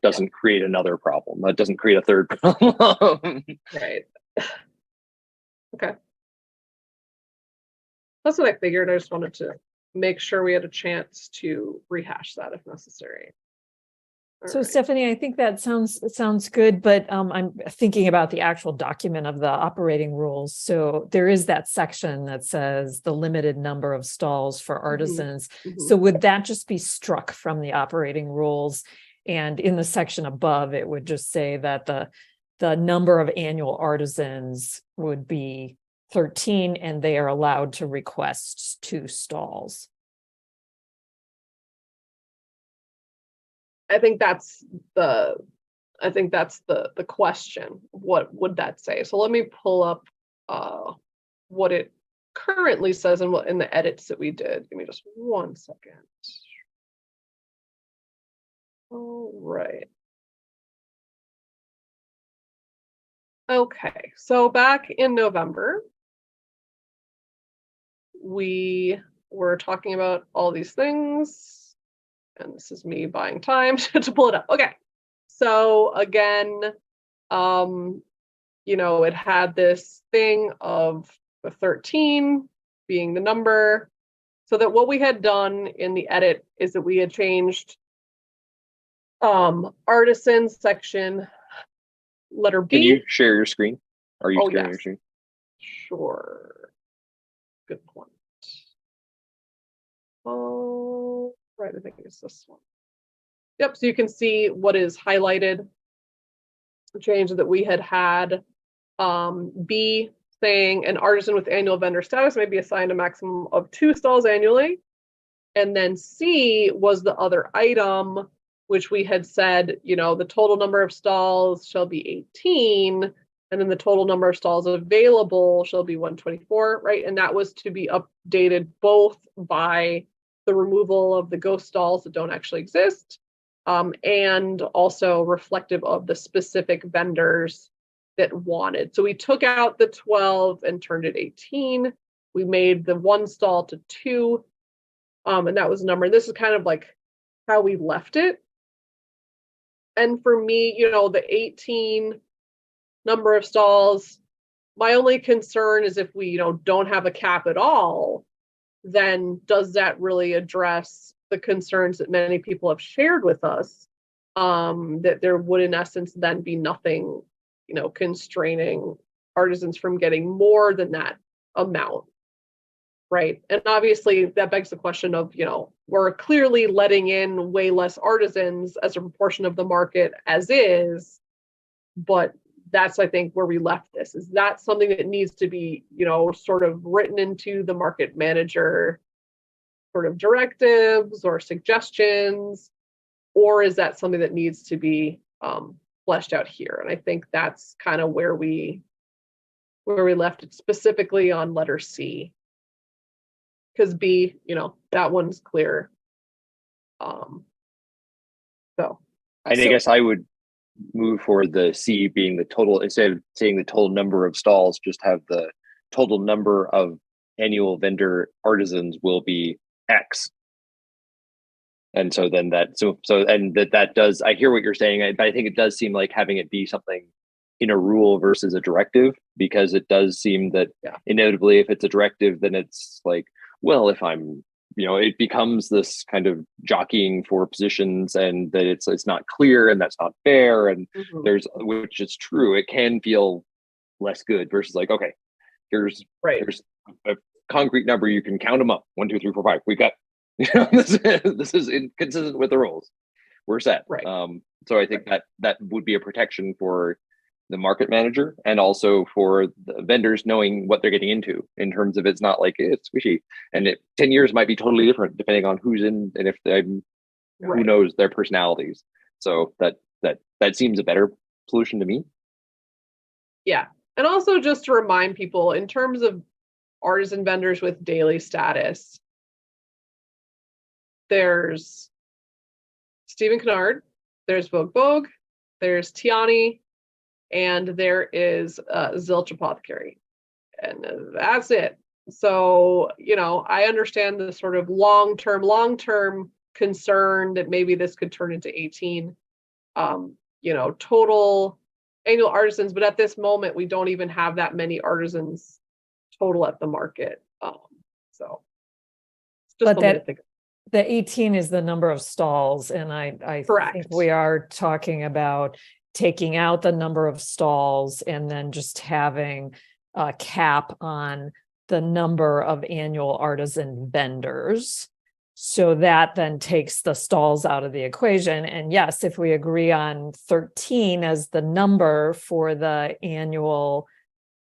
doesn't create another problem. It doesn't create a third problem. Right. Okay. That's what I figured. I just wanted to make sure we had a chance to rehash that if necessary. So Stephanie, I think that sounds good, but I'm thinking about the actual document of the operating rules. So there is that section that says the limited number of stalls for artisans. So would that just be struck from the operating rules? And in the section above, it would just say that the number of annual artisans would be 13, and they are allowed to request 2 stalls. I think that's the question. What would that say? So let me pull up what it currently says and what in the edits that we did. Give me just 1 second. All right. Okay, so back in November, we were talking about all these things. And this is me buying time to pull it up. Okay. So again, it had this thing of the 13 being the number. So that what we had done in the edit is that we had changed artisan section letter B. Can you share your screen? Are you sharing yes. your screen? Sure. Good point. Oh, right. I think it's this one. Yep. So you can see what is highlighted. The change that we had B saying an artisan with annual vendor status may be assigned a maximum of 2 stalls annually. And then C was the other item, which we had said, the total number of stalls shall be 18. And then the total number of stalls available shall be 124, right? And that was to be updated both by the removal of the ghost stalls that don't actually exist, and also reflective of the specific vendors that wanted. So we took out the 12 and turned it 18. We made the 1 stall to 2, and that was a number. And this is kind of like how we left it. And for me, the 18 number of stalls, my only concern is if we, don't have a cap at all, then does that really address the concerns that many people have shared with us, that there would in essence then be nothing, constraining artisans from getting more than that amount, right? And obviously that begs the question of, we're clearly letting in way less artisans as a proportion of the market as is, but that's, I think, where we left this. Is that something that needs to be, sort of written into the market manager sort of directives or suggestions, or is that something that needs to be fleshed out here? And I think that's kind of where we left it, specifically on letter C, because B, that one's clear. I guess I would move for the C being the total, instead of saying the total number of stalls, just have the total number of annual vendor artisans will be X. And so then that does, I hear what you're saying, but I think it does seem like having it be something in a rule versus a directive, because it does seem that inevitably if it's a directive, then it's like, well, if I'm, it becomes this kind of jockeying for positions, and that it's not clear, and that's not fair. And there's, which is true, it can feel less good versus like, okay, here's a concrete number, you can count them up, 1, 2, 3, 4, 5. We got, this is inconsistent with the rules. We're set. Right. So I think that would be a protection for the market manager, and also for the vendors knowing what they're getting into, in terms of it's not like it's squishy, and 10 years might be totally different depending on who's in, and if who knows their personalities. So that seems a better solution to me. Yeah. And also just to remind people, in terms of artisan vendors with daily status, there's Stephen Kennard, there's Vogue, there's Tiani, and there is Zilch Apothecary, and that's it. So, I understand the sort of long-term concern that maybe this could turn into 18, total annual artisans, but at this moment, we don't even have that many artisans total at the market. So, it's just something to think of. The 18 is the number of stalls, and I Correct. think we are talking about taking out the number of stalls and then just having a cap on the number of annual artisan vendors. So that then takes the stalls out of the equation. And yes, if we agree on 13 as the number for the annual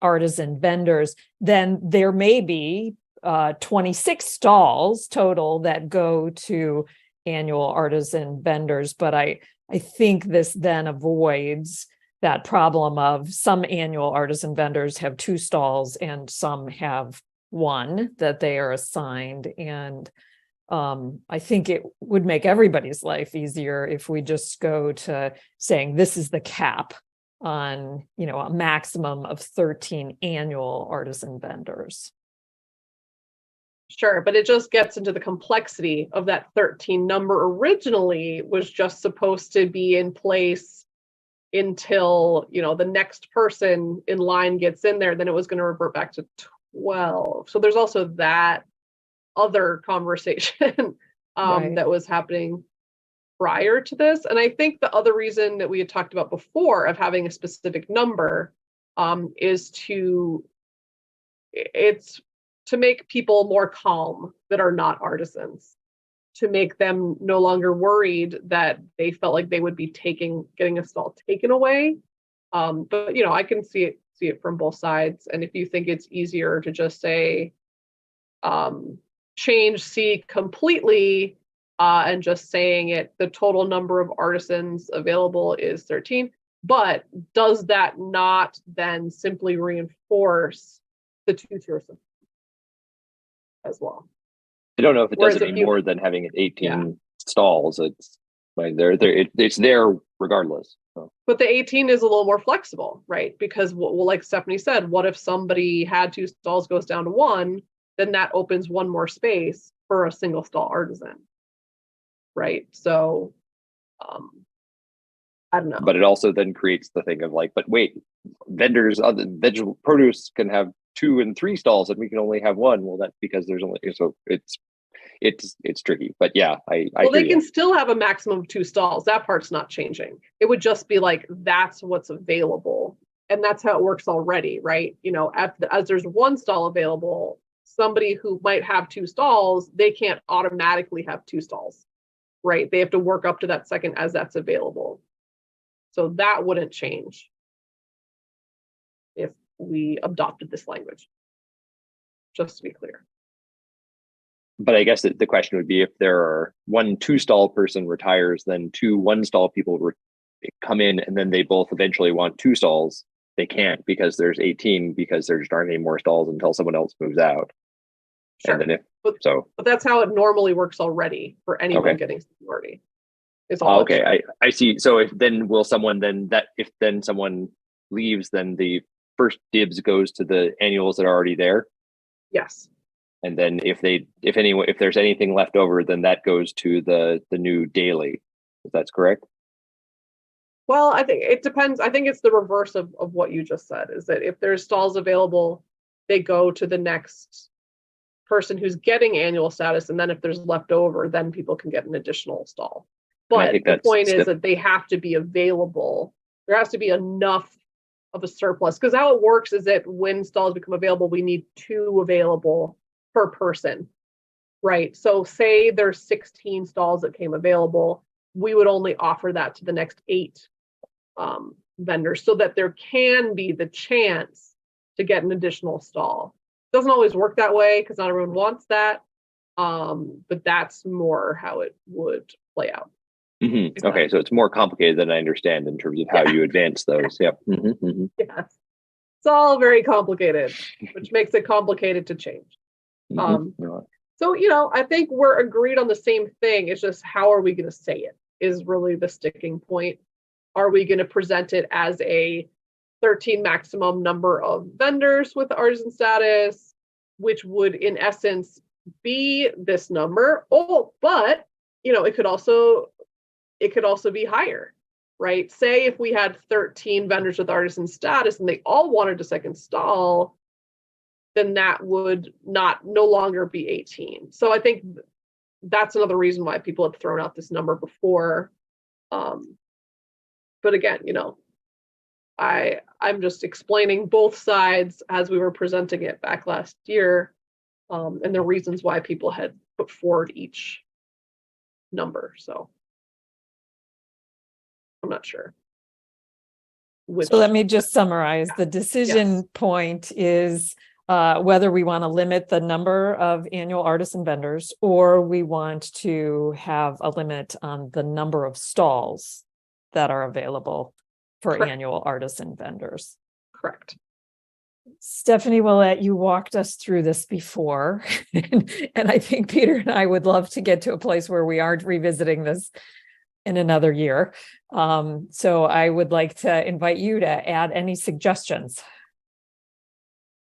artisan vendors, then there may be 26 stalls total that go to annual artisan vendors. But I think this then avoids that problem of some annual artisan vendors have 2 stalls and some have 1 that they are assigned. And I think it would make everybody's life easier if we just go to saying this is the cap on, a maximum of 13 annual artisan vendors. Sure, but it just gets into the complexity of that 13 number. Originally was just supposed to be in place until, the next person in line gets in there, then it was going to revert back to 12. So there's also that other conversation Right. that was happening prior to this. And I think the other reason that we had talked about before of having a specific number is to make people more calm that are not artisans, to make them no longer worried that they felt like they would be getting a stall taken away. But I can see it from both sides. And if you think it's easier to just say, change C completely and just saying the total number of artisans available is 13. But does that not then simply reinforce the 2-tier system as well? I don't know if it Whereas does any more than having it 18 Yeah. stalls. It's like it's there regardless. So. But the 18 is a little more flexible, right? Because like Stephanie said, what if somebody had 2 stalls, goes down to 1, then that opens 1 more space for a single stall artisan, right? So I don't know. But it also then creates the thing of like, but wait, vendors, other vegetable produce can have 2 and 3 stalls, and we can only have 1. Well, that's because there's only, so it's tricky. But yeah, I well, they can still have a maximum of 2 stalls. That part's not changing. It would just be like that's what's available, and that's how it works already, right? As there's 1 stall available, somebody who might have 2 stalls, they can't automatically have 2 stalls, right? They have to work up to that second as that's available. So that wouldn't change if we adopted this language, just to be clear. But I guess the question would be if there are 1 2-stall person retires, then 2 1-stall people come in, and then they both eventually want 2 stalls. They can't because there's 18, because there just aren't any more stalls until someone else moves out. Sure. And then but that's how it normally works already for anyone getting seniority. Okay, I see. So will someone if someone leaves, then the first dibs goes to the annuals that are already there? Yes. And then if there's anything left over, then that goes to the new daily. If that's correct? Well, I think it depends. I think it's the reverse of what you just said, is that if there's stalls available, they go to the next person who's getting annual status. And then if there's left over, then people can get an additional stall. But the point is that they have to be available. There has to be enough of a surplus, because how it works is that when stalls become available, we need 2 available per person, right? So say there's 16 stalls that came available, we would only offer that to the next 8 vendors, so that there can be the chance to get an additional stall. It doesn't always work that way because not everyone wants that, but that's more how it would play out. Mm-hmm. Okay, so it's more complicated than I understand in terms of how you advance those. Yep. Mm-hmm, mm-hmm. Yes, it's all very complicated, which makes it complicated to change. So, I think we're agreed on the same thing. It's just how are we going to say it is really the sticking point. Are we going to present it as a 13 maximum number of vendors with artisan status, which would in essence be this number? Oh, but it could also be higher, right? Say if we had 13 vendors with artisan status and they all wanted a second stall, then that would no longer be 18. So I think that's another reason why people had thrown out this number before. But again, I'm just explaining both sides as we were presenting it back last year, and the reasons why people had put forward each number. So I'm not sure. So let me just summarize. The decision point is whether we want to limit the number of annual artisan vendors, or we want to have a limit on the number of stalls that are available for Correct. Annual artisan vendors. Correct. Stephanie Willett, you walked us through this before, and I think Peter and I would love to get to a place where we aren't revisiting this in another year. So I would like to invite you to add any suggestions.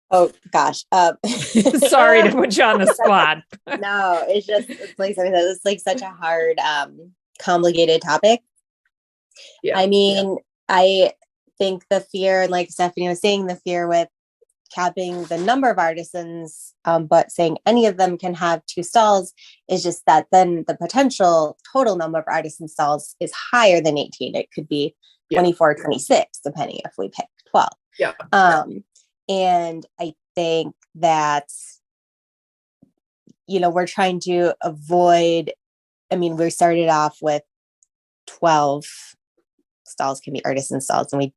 Oh gosh. Sorry to put you on the spot. No, it's like something that it's like such a hard, complicated topic. Yeah. I mean, I think the fear, like Stephanie was saying, the fear with capping the number of artisans, but saying any of them can have 2 stalls is just that then the potential total number of artisan stalls is higher than 18. It could be 24, 26, depending if we pick 12. Yeah. And I think that, we're trying to avoid, we started off with 12 stalls can be artisan stalls, and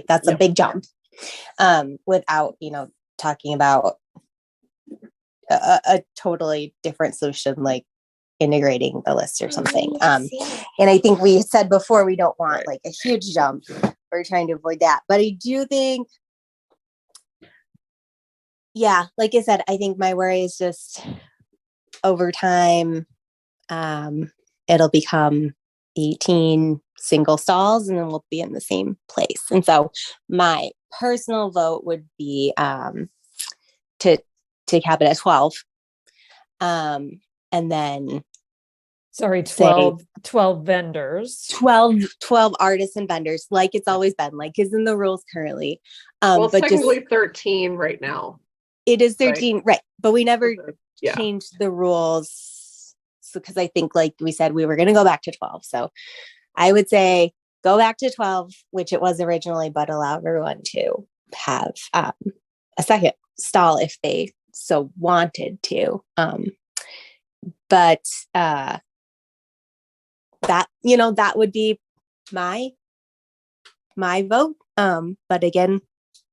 that's a big jump, without, talking about a totally different solution, like integrating the list or something. And I think we said before, we don't want like a huge jump. We're trying to avoid that. But I do think, like I said, I think my worry is just over time, it'll become 18 single stalls, and then we'll be in the same place. And so my personal vote would be to cap it at 12. And then 12 vendors. 12 artisan vendors, like it's always been, like is in the rules currently. Well, but technically 13 right now. It is 13, right? But we never Yeah. changed the rules. So, because I think, like we said, we were going to go back to 12. So I would say go back to 12, which it was originally, but allow everyone to have a second stall if they so wanted to. But that would be my vote. But again,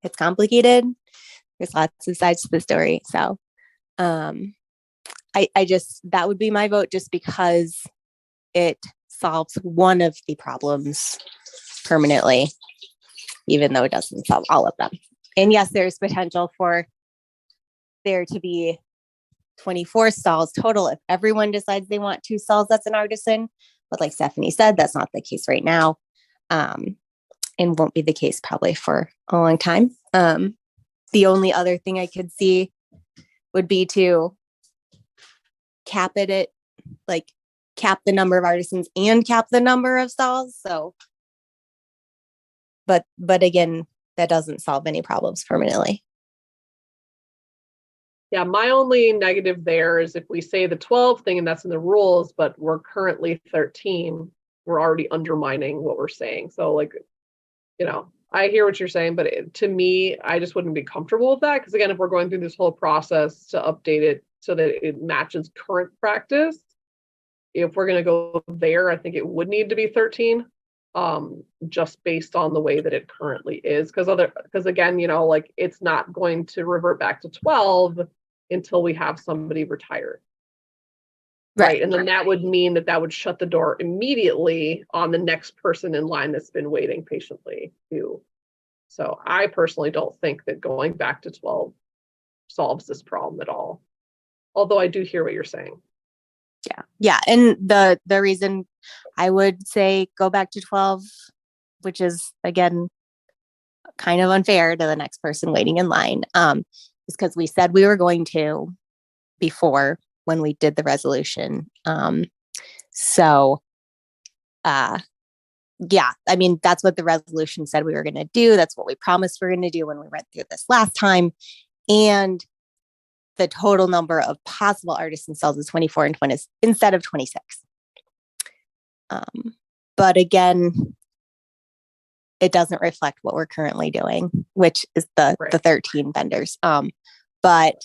it's complicated. There's lots of sides to the story. So I just, that would be my vote, just because it solves one of the problems permanently, even though it doesn't solve all of them. And yes, there's potential for there to be 24 stalls total if everyone decides they want 2 stalls that's an artisan. But like Stephanie said, that's not the case right now, and won't be the case probably for a long time. The only other thing I could see would be to cap it at, like, cap the number of artisans and cap the number of stalls. So, but again, that doesn't solve any problems permanently. Yeah, my only negative there is if we say the 12 thing and that's in the rules, but we're currently 13, we're already undermining what we're saying. So like, I hear what you're saying, but to me, I just wouldn't be comfortable with that. Because again, if we're going through this whole process to update it so that it matches current practice, if we're going to go there, I think it would need to be 13, just based on the way that it currently is. Because again, like it's not going to revert back to 12 until we have somebody retired. Right. And then that would mean that would shut the door immediately on the next person in line that's been waiting patiently too. So I personally don't think that going back to 12 solves this problem at all. Although I do hear what you're saying. Yeah. And the reason I would say go back to 12, which is again kind of unfair to the next person waiting in line, is because we said we were going to before when we did the resolution. That's what the resolution said we were going to do. That's what we promised we are going to do when we went through this last time. And the total number of possible artisan stalls is 24 and 20 instead of 26. But again, it doesn't reflect what we're currently doing, which is the 13 vendors. But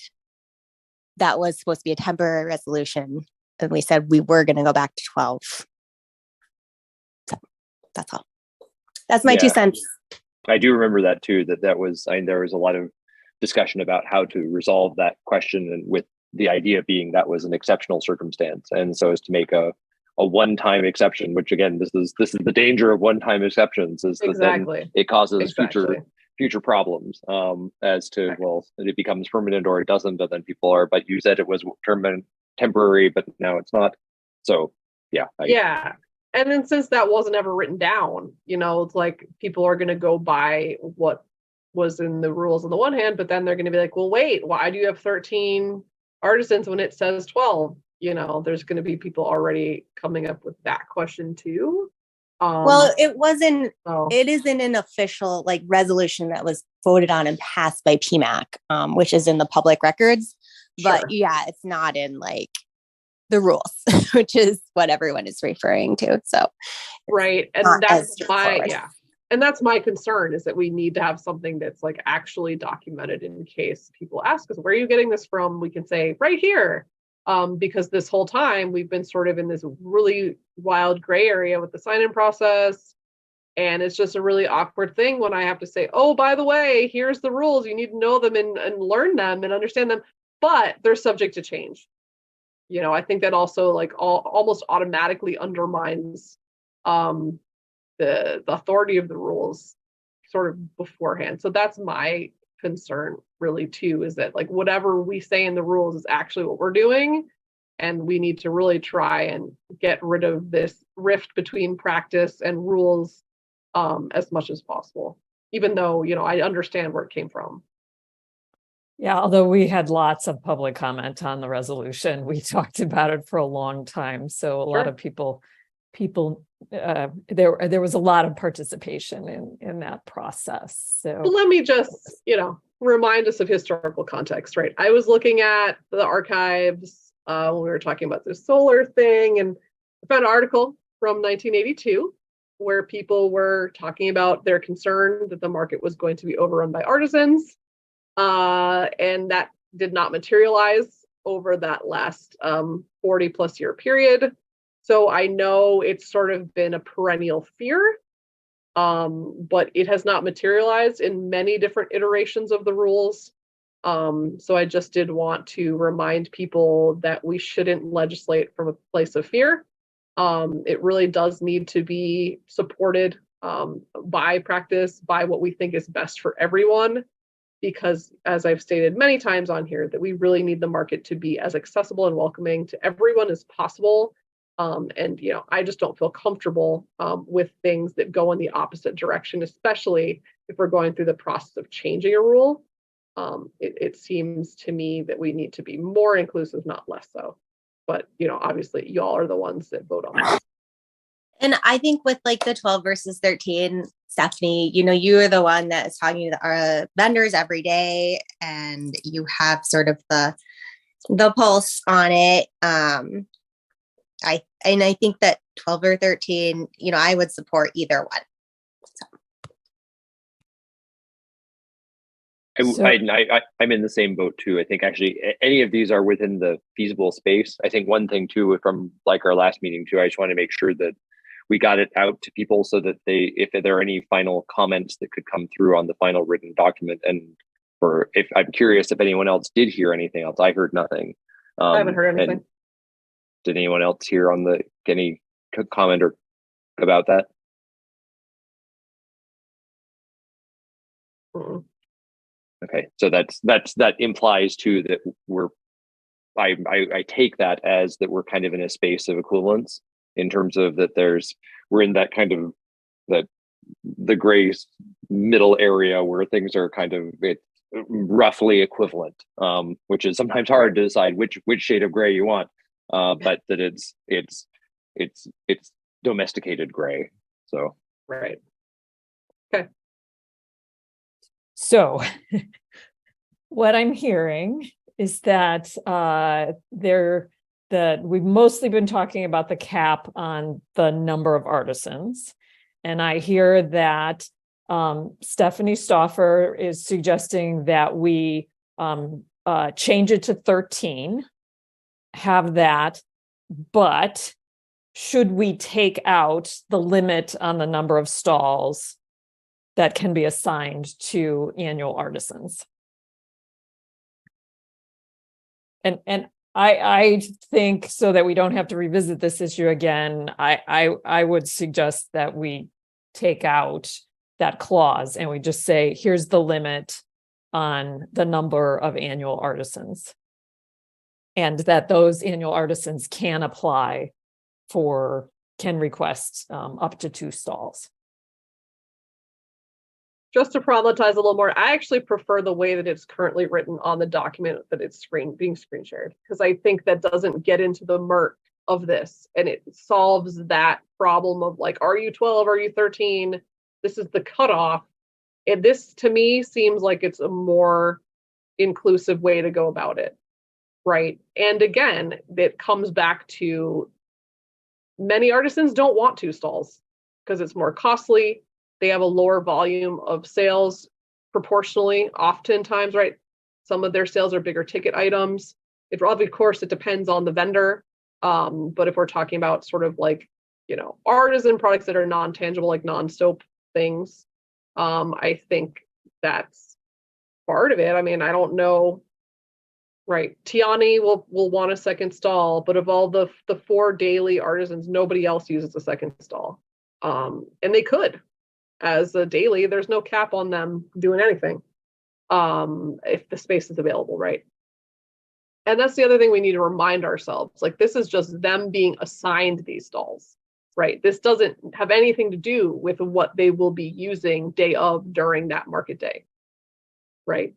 that was supposed to be a temporary resolution. And we said we were going to go back to 12. So that's all. That's my 2 cents. I do remember that too, there was a lot of discussion about how to resolve that question, and with the idea being that was an exceptional circumstance. And so as to make a one-time exception, which again, this is the danger of one-time exceptions, is that then it causes future problems as to, well, it becomes permanent or it doesn't, but then people are, but you said it was temporary, but now it's not. So yeah. And then since that wasn't ever written down, it's like people are going to go by what was in the rules on the one hand, but then they're going to be like, well, wait, why do you have 13 artisans when it says 12? There's going to be people already coming up with that question too. Well, it isn't an official resolution that was voted on and passed by PMAC, which is in the public records. But it's not in the rules, which is what everyone is referring to. So, right. And that's my concern, is that we need to have something that's actually documented in case people ask us, where are you getting this from? We can say right here. Because this whole time we've been sort of in this really wild gray area with the sign-in process. And it's just a really awkward thing when I have to say, oh, by the way, here's the rules. You need to know them and learn them and understand them, but they're subject to change. I think that also almost automatically undermines the authority of the rules sort of beforehand. So that's my concern really too, is that whatever we say in the rules is actually what we're doing, and we need to really try and get rid of this rift between practice and rules as much as possible, even though I understand where it came from. Yeah, although we had lots of public comment on the resolution, we talked about it for a long time, so a lot of people there was a lot of participation in that process. So let me just remind us of historical context, right? I was looking at the archives when we were talking about this solar thing, and I found an article from 1982 where people were talking about their concern that the market was going to be overrun by artisans, and that did not materialize over that last 40 plus year period. So I know it's sort of been a perennial fear, but it has not materialized in many different iterations of the rules. So I just did want to remind people that we shouldn't legislate from a place of fear. It really does need to be supported by practice, by what we think is best for everyone, because as I've stated many times on here, that we really need the market to be as accessible and welcoming to everyone as possible. And I just don't feel comfortable with things that go in the opposite direction, especially if we're going through the process of changing a rule. It seems to me that we need to be more inclusive, not less so. But obviously y'all are the ones that vote on this. And I think with the 12 versus 13, Stephanie, you are the one that is talking to our vendors every day, and you have sort of the pulse on it. I think that 12 or 13, I would support either one. So. I'm in the same boat too. I think actually any of these are within the feasible space. I think one thing too, from our last meeting too, I just want to make sure that we got it out to people so that if there are any final comments that could come through on the final written document. And if I'm curious if anyone else did hear anything else. I heard nothing. I haven't heard anything. Did anyone else hear any comment or about that? Mm-mm. Okay, so that implies too that I take that as that we're kind of in a space of equivalence in terms of that we're in that kind of the gray middle area where things are kind of roughly equivalent, which is sometimes hard to decide which shade of gray you want, but that it's domesticated gray. So right. Okay. So what I'm hearing is that that we've mostly been talking about the cap on the number of artisans. And I hear that Stephanie Stauffer is suggesting that we change it to 13, have that, but should we take out the limit on the number of stalls that can be assigned to annual artisans? And I think, so that we don't have to revisit this issue again, I would suggest that we take out that clause and we just say, here's the limit on the number of annual artisans, and that those annual artisans can request up to 2 stalls. Just to problematize a little more, I actually prefer the way that it's currently written on the document, that it's being screen shared, because I think that doesn't get into the murk of this, and it solves that problem of like, are you 12, are you 13? This is the cutoff. And this to me seems like it's a more inclusive way to go about it, right? And again, it comes back to many artisans don't want 2 stalls because it's more costly. They have a lower volume of sales proportionally, oftentimes, right? Some of their sales are bigger ticket items. Of course, it depends on the vendor. But if we're talking about sort of like, artisan products that are non-tangible, like non-soap things, I think that's part of it. I mean, I don't know, right? Tiani will want a second stall, but of all the 4 daily artisans, nobody else uses a second stall. And they could. As a daily, there's no cap on them doing anything if the space is available, right? And that's the other thing we need to remind ourselves. Like, this is just them being assigned these stalls, right? This doesn't have anything to do with what they will be using day of during that market day, right?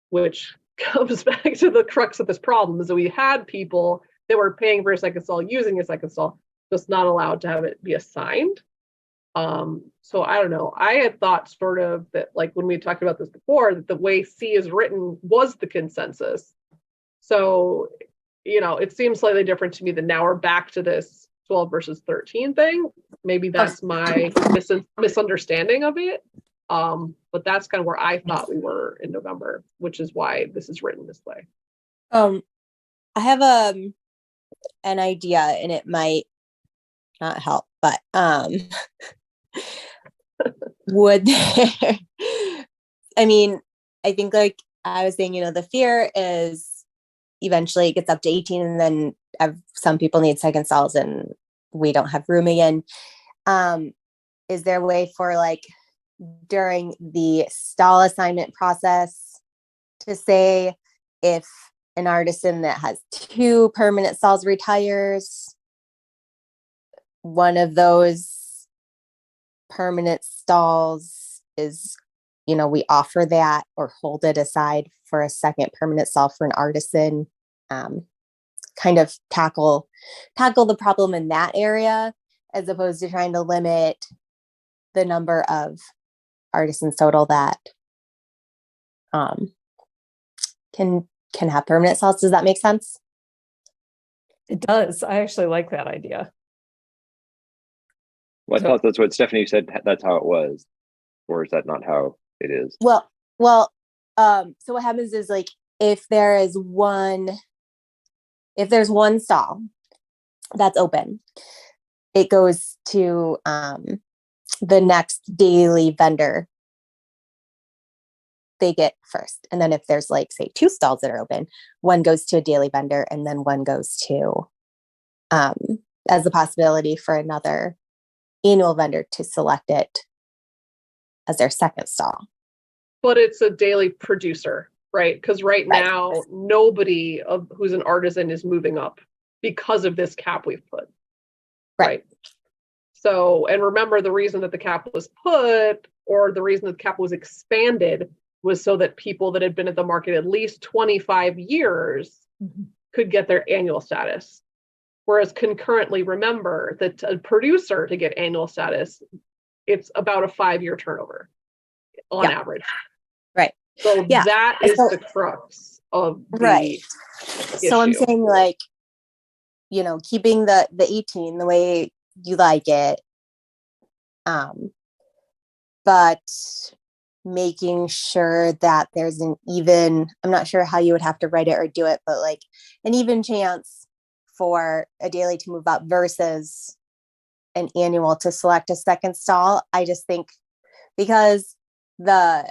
Which comes back to the crux of this problem, is that we had people that were paying for a second stall, using a second stall, just not allowed to have it be assigned. So I don't know. I had thought sort of that, like when we talked about this before, that the way C is written was the consensus. So, it seems slightly different to me that now we're back to this 12 versus 13 thing. Maybe that's my misunderstanding of it. But that's kind of where I thought we were in November, which is why this is written this way. I have an idea, and it might not help, but would there, I mean, I think, like I was saying, the fear is eventually it gets up to 18 and then some people need second stalls and we don't have room again. Is there a way for, like, during the stall assignment process to say, if an artisan that has 2 permanent stalls retires, one of those permanent stalls is, we offer that or hold it aside for a second permanent stall for an artisan, kind of tackle the problem in that area, as opposed to trying to limit the number of artisans total that can have permanent stalls. Does that make sense? It does. I actually like that idea. Well, I thought that's what Stephanie said. That's how it was, or is that not how it is? Well. So what happens is, like, if there's one stall that's open, it goes to the next daily vendor. They get first, and then if there's, like, say 2 stalls that are open, one goes to a daily vendor, and then one goes to as a possibility for another annual vendor to select it as their second stall. But it's a daily producer, right? Because right now, nobody who's an artisan is moving up because of this cap we've put. Right. So, and remember, the reason that the cap was put, or the reason that the cap was expanded, was so that people that had been at the market at least 25 years could get their annual status. Whereas concurrently, remember that a producer to get annual status, it's about a 5-year turnover on average. Right. So that is the crux of the Right. So I'm issue. saying, like, keeping the 18 the way you like it, but making sure that there's an even, I'm not sure how you would have to write it or do it, but like an even chance for a daily to move up versus an annual to select a second stall. I just think because the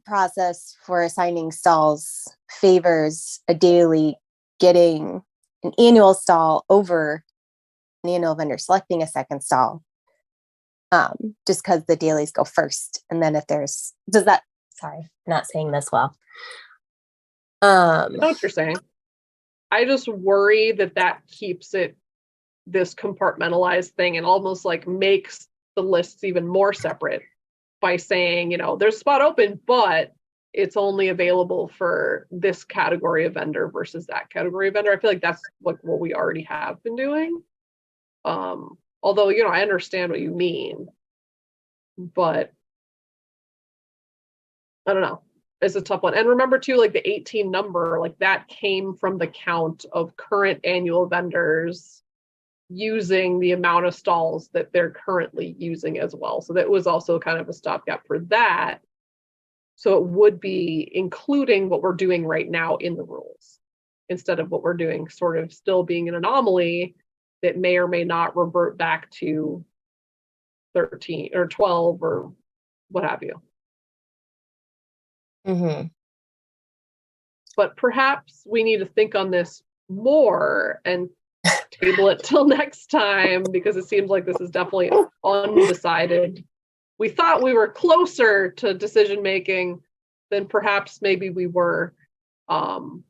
process for assigning stalls favors a daily getting an annual stall over an annual vendor selecting a second stall, just because the dailies go first. And then if there's, sorry, not saying this well. I know what you're saying. I just worry that keeps it this compartmentalized thing and almost like makes the lists even more separate by saying, there's a spot open, but it's only available for this category of vendor versus that category of vendor. I feel like that's like what we already have been doing. Although, I understand what you mean, but I don't know. It's a tough one. And remember too, like the 18 number, like that came from the count of current annual vendors using the amount of stalls that they're currently using as well. So that was also kind of a stopgap for that. So it would be including what we're doing right now in the rules instead of what we're doing sort of still being an anomaly that may or may not revert back to 13 or 12 or what have you. Mm-hmm. But perhaps we need to think on this more and table it till next time, because it seems like this is definitely undecided. We thought we were closer to decision making than perhaps maybe we were on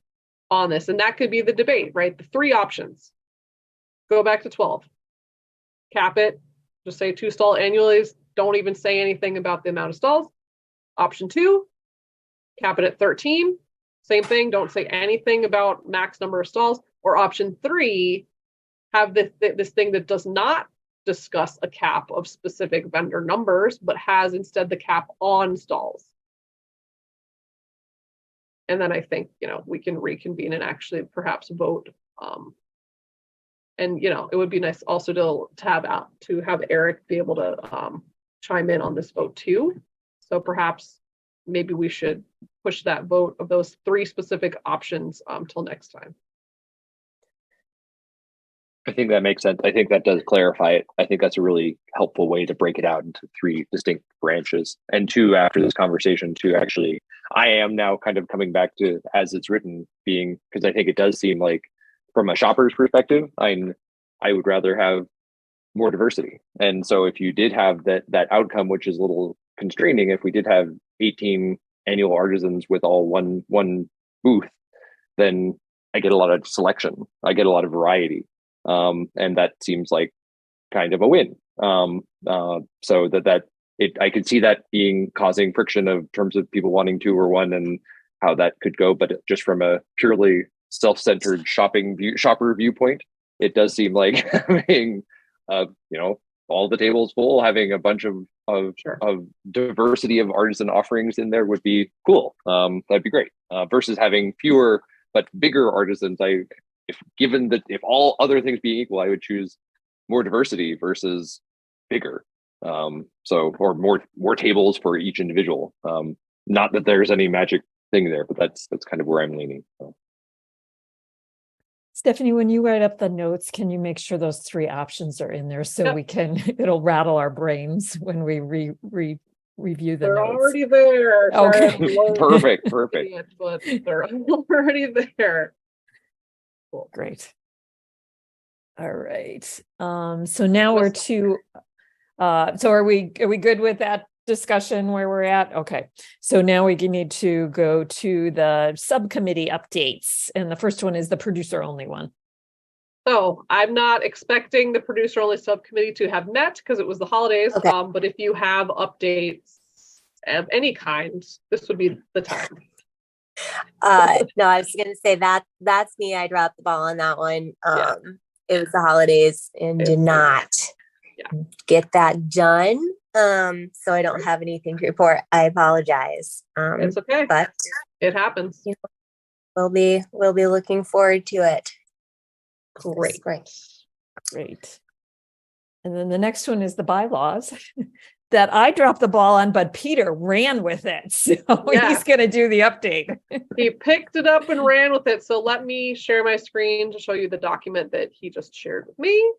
this. And that could be the debate, right? The three options. Go back to 12. Cap it. Just say 2 stall annually. Don't even say anything about the amount of stalls. Option 2, cap it at 13. Same thing. Don't say anything about max number of stalls. Or option 3, have this thing that does not discuss a cap of specific vendor numbers, but has instead the cap on stalls. And then I think, we can reconvene and actually perhaps vote. And, it would be nice also to have Eric be able to chime in on this vote too. So perhaps maybe we should push that vote of those 3 specific options till next time. I think that makes sense. I think that does clarify it. I think that's a really helpful way to break it out into 3 distinct branches. And 2, after this conversation, actually, I am now kind of coming back to as it's written being, because I think it does seem like from a shopper's perspective, I would rather have more diversity. And so if you did have that outcome, which is a little constraining, if we did have 18 annual artisans with all one booth, then I get a lot of selection. I get a lot of variety. And that seems like kind of a win. So I could see that causing friction of terms of people wanting 2 or 1 and how that could go. But just from a purely self-centered shopper viewpoint, it does seem like having, all the tables full, having a bunch of diversity of artisan offerings in there would be cool. That'd be great. Versus having fewer but bigger artisans. If all other things being equal, I would choose more diversity versus bigger. Or more tables for each individual. Not that there's any magic thing there, but that's kind of where I'm leaning. So. Stephanie, when you write up the notes, can you make sure those 3 options are in there so it'll rattle our brains when we review the they're notes. Already there. Okay. Perfect. But they're already there. Cool. Great. All right. So now we're to, so are we good with that discussion where we're at? Okay. So now we need to go to the subcommittee updates. And the first one is the producer only one. So I'm not expecting the producer only subcommittee to have met because it was the holidays. Okay. But if you have updates of any kind, this would be the time. No, I was going to say that's me. I dropped the ball on that one. It was the holidays and did not get that done. So I don't have anything to report. I apologize. It's okay. But it happens. we'll be looking forward to it. Great. Great. And then the next one is the bylaws that I dropped the ball on, but Peter ran with it. So he's going to do the update. He picked it up and ran with it. So let me share my screen to show you the document that he just shared with me.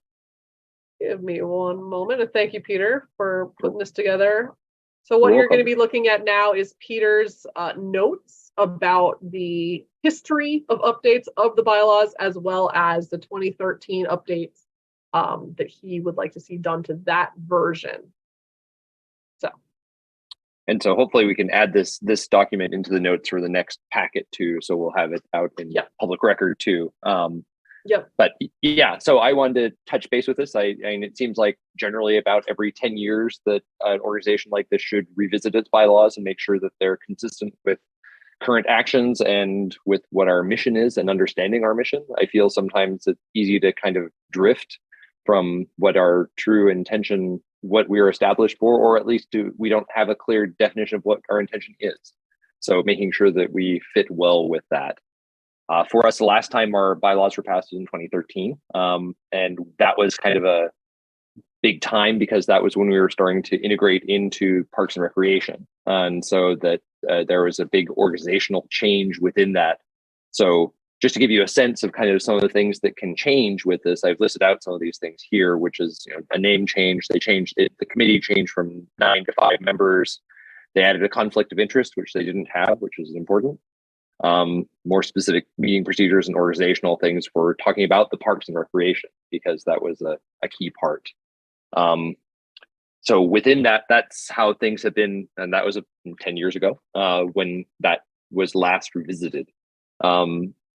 Give me one moment. And thank you, Peter, for putting this together. So what you're going to be looking at now is Peter's notes about the history of updates of the bylaws, as well as the 2013 updates that he would like to see done to that version. And so hopefully we can add this document into the notes for the next packet too. So we'll have it out in public record too. But yeah, so I wanted to touch base with this. I mean, it seems like generally about every 10 years that an organization like this should revisit its bylaws and make sure that they're consistent with current actions and with what our mission is and understanding our mission. I feel sometimes it's easy to kind of drift from what our true intention, what we are established for, or at least we don't have a clear definition of what our intention is. So making sure that we fit well with that. For us, the last time our bylaws were passed was in 2013. And that was kind of a big time because that was when we were starting to integrate into Parks and Recreation. And so that there was a big organizational change within that. So just to give you a sense of kind of some of the things that can change with this, I've listed out some of these things here, which is a name change. They changed it. The committee changed from 9 to 5 members. They added a conflict of interest, which they didn't have, which is important. More specific meeting procedures and organizational things for talking about the Parks and Recreation, because that was a key part. So within that, that's how things have been. And that was 10 years ago when that was last revisited.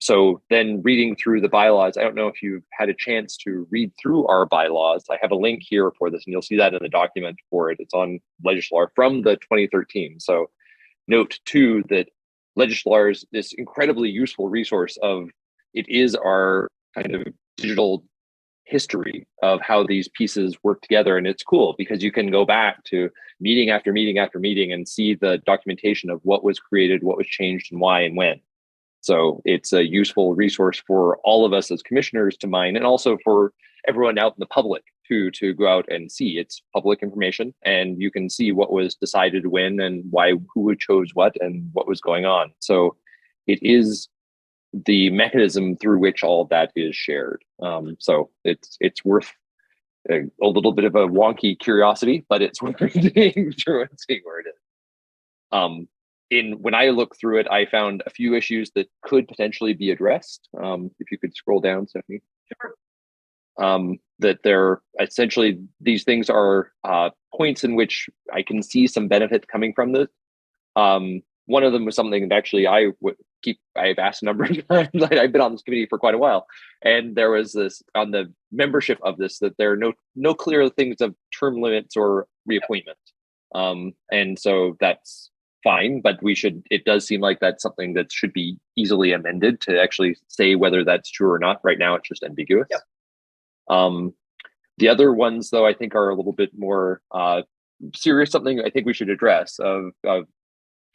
So then reading through the bylaws, I don't know if you've had a chance to read through our bylaws. I have a link here for this, and you'll see that in the document for it. It's on Legislar from the 2013. So note too that Legislar is this incredibly useful resource of, it is our kind of digital history of how these pieces work together. And it's cool because you can go back to meeting after meeting after meeting and see the documentation of what was created, what was changed, and why and when. So it's a useful resource for all of us as commissioners to mine, and also for everyone out in the public to go out and see. It's public information, and you can see what was decided when and why, who chose what and what was going on. So it is the mechanism through which all of that is shared. So it's worth a little bit of a wonky curiosity, but it's worth digging through and seeing where it is. When I look through it, I found a few issues that could potentially be addressed. If you could scroll down, Stephanie. Sure. That they're essentially, these things are points in which I can see some benefit coming from this. One of them was something that actually I've asked a number of times. I've been on this committee for quite a while, and there was this on the membership of this, that there are no clear things of term limits or reappointment. And so that's fine, but it does seem like that's something that should be easily amended to actually say whether that's true or not. Right now, it's just ambiguous. Yep. The other ones, though, I think are a little bit more serious, something I think we should address of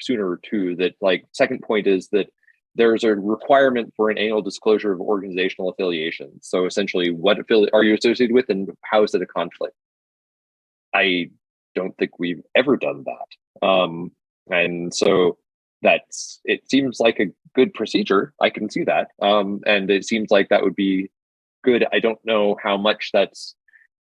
sooner too. That, like, second point is that there's a requirement for an annual disclosure of organizational affiliations. So essentially, what affiliate are you associated with, and how is it a conflict? I don't think we've ever done that. And so it seems like a good procedure. I can see that. And it seems like that would be good. I don't know how much that's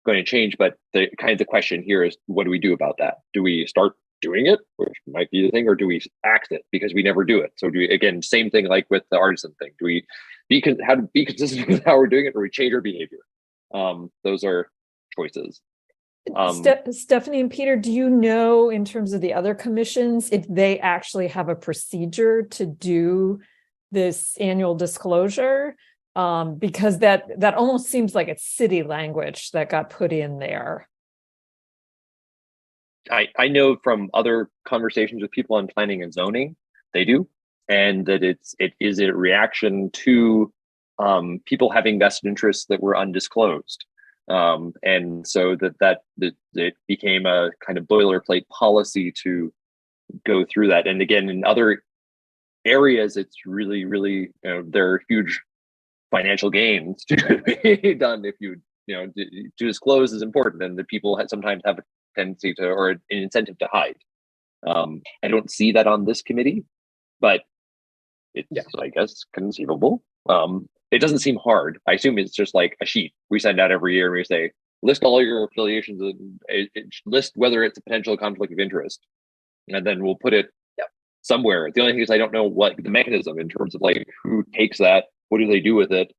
going to change, but the question here is, what do we do about that? Do we start doing it, which might be the thing, or do we axe it because we never do it? So do we, again, same thing like with the artisan thing. Do we be consistent with how we're doing it, or we change our behavior? Those are choices. Stephanie and Peter, do you know, in terms of the other commissions, if they actually have a procedure to do this annual disclosure? Because that almost seems like it's city language that got put in there. I know from other conversations with people on planning and zoning, they do, and that it is a reaction to people having vested interests that were undisclosed. And so that it became a kind of boilerplate policy to go through that. And again, in other areas, it's really, really, there are huge financial gains to be done if to disclose is important, and the people sometimes have a tendency to, or an incentive to hide. I don't see that on this committee, but it's, I guess, conceivable. It doesn't seem hard. I assume it's just like a sheet we send out every year, and we say, list all your affiliations and list whether it's a potential conflict of interest, and then we'll put it somewhere. The only thing is I don't know what the mechanism in terms of like who takes that, what do they do with it,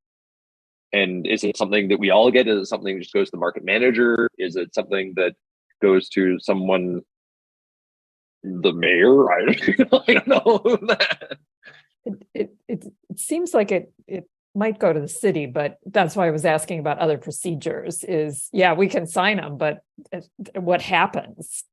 and is it something that we all get? Is it something that just goes to the market manager? Is it something that goes to someone, the mayor? I don't know. It seems like it might go to the city, but that's why I was asking about other procedures. Is we can sign them, but what happens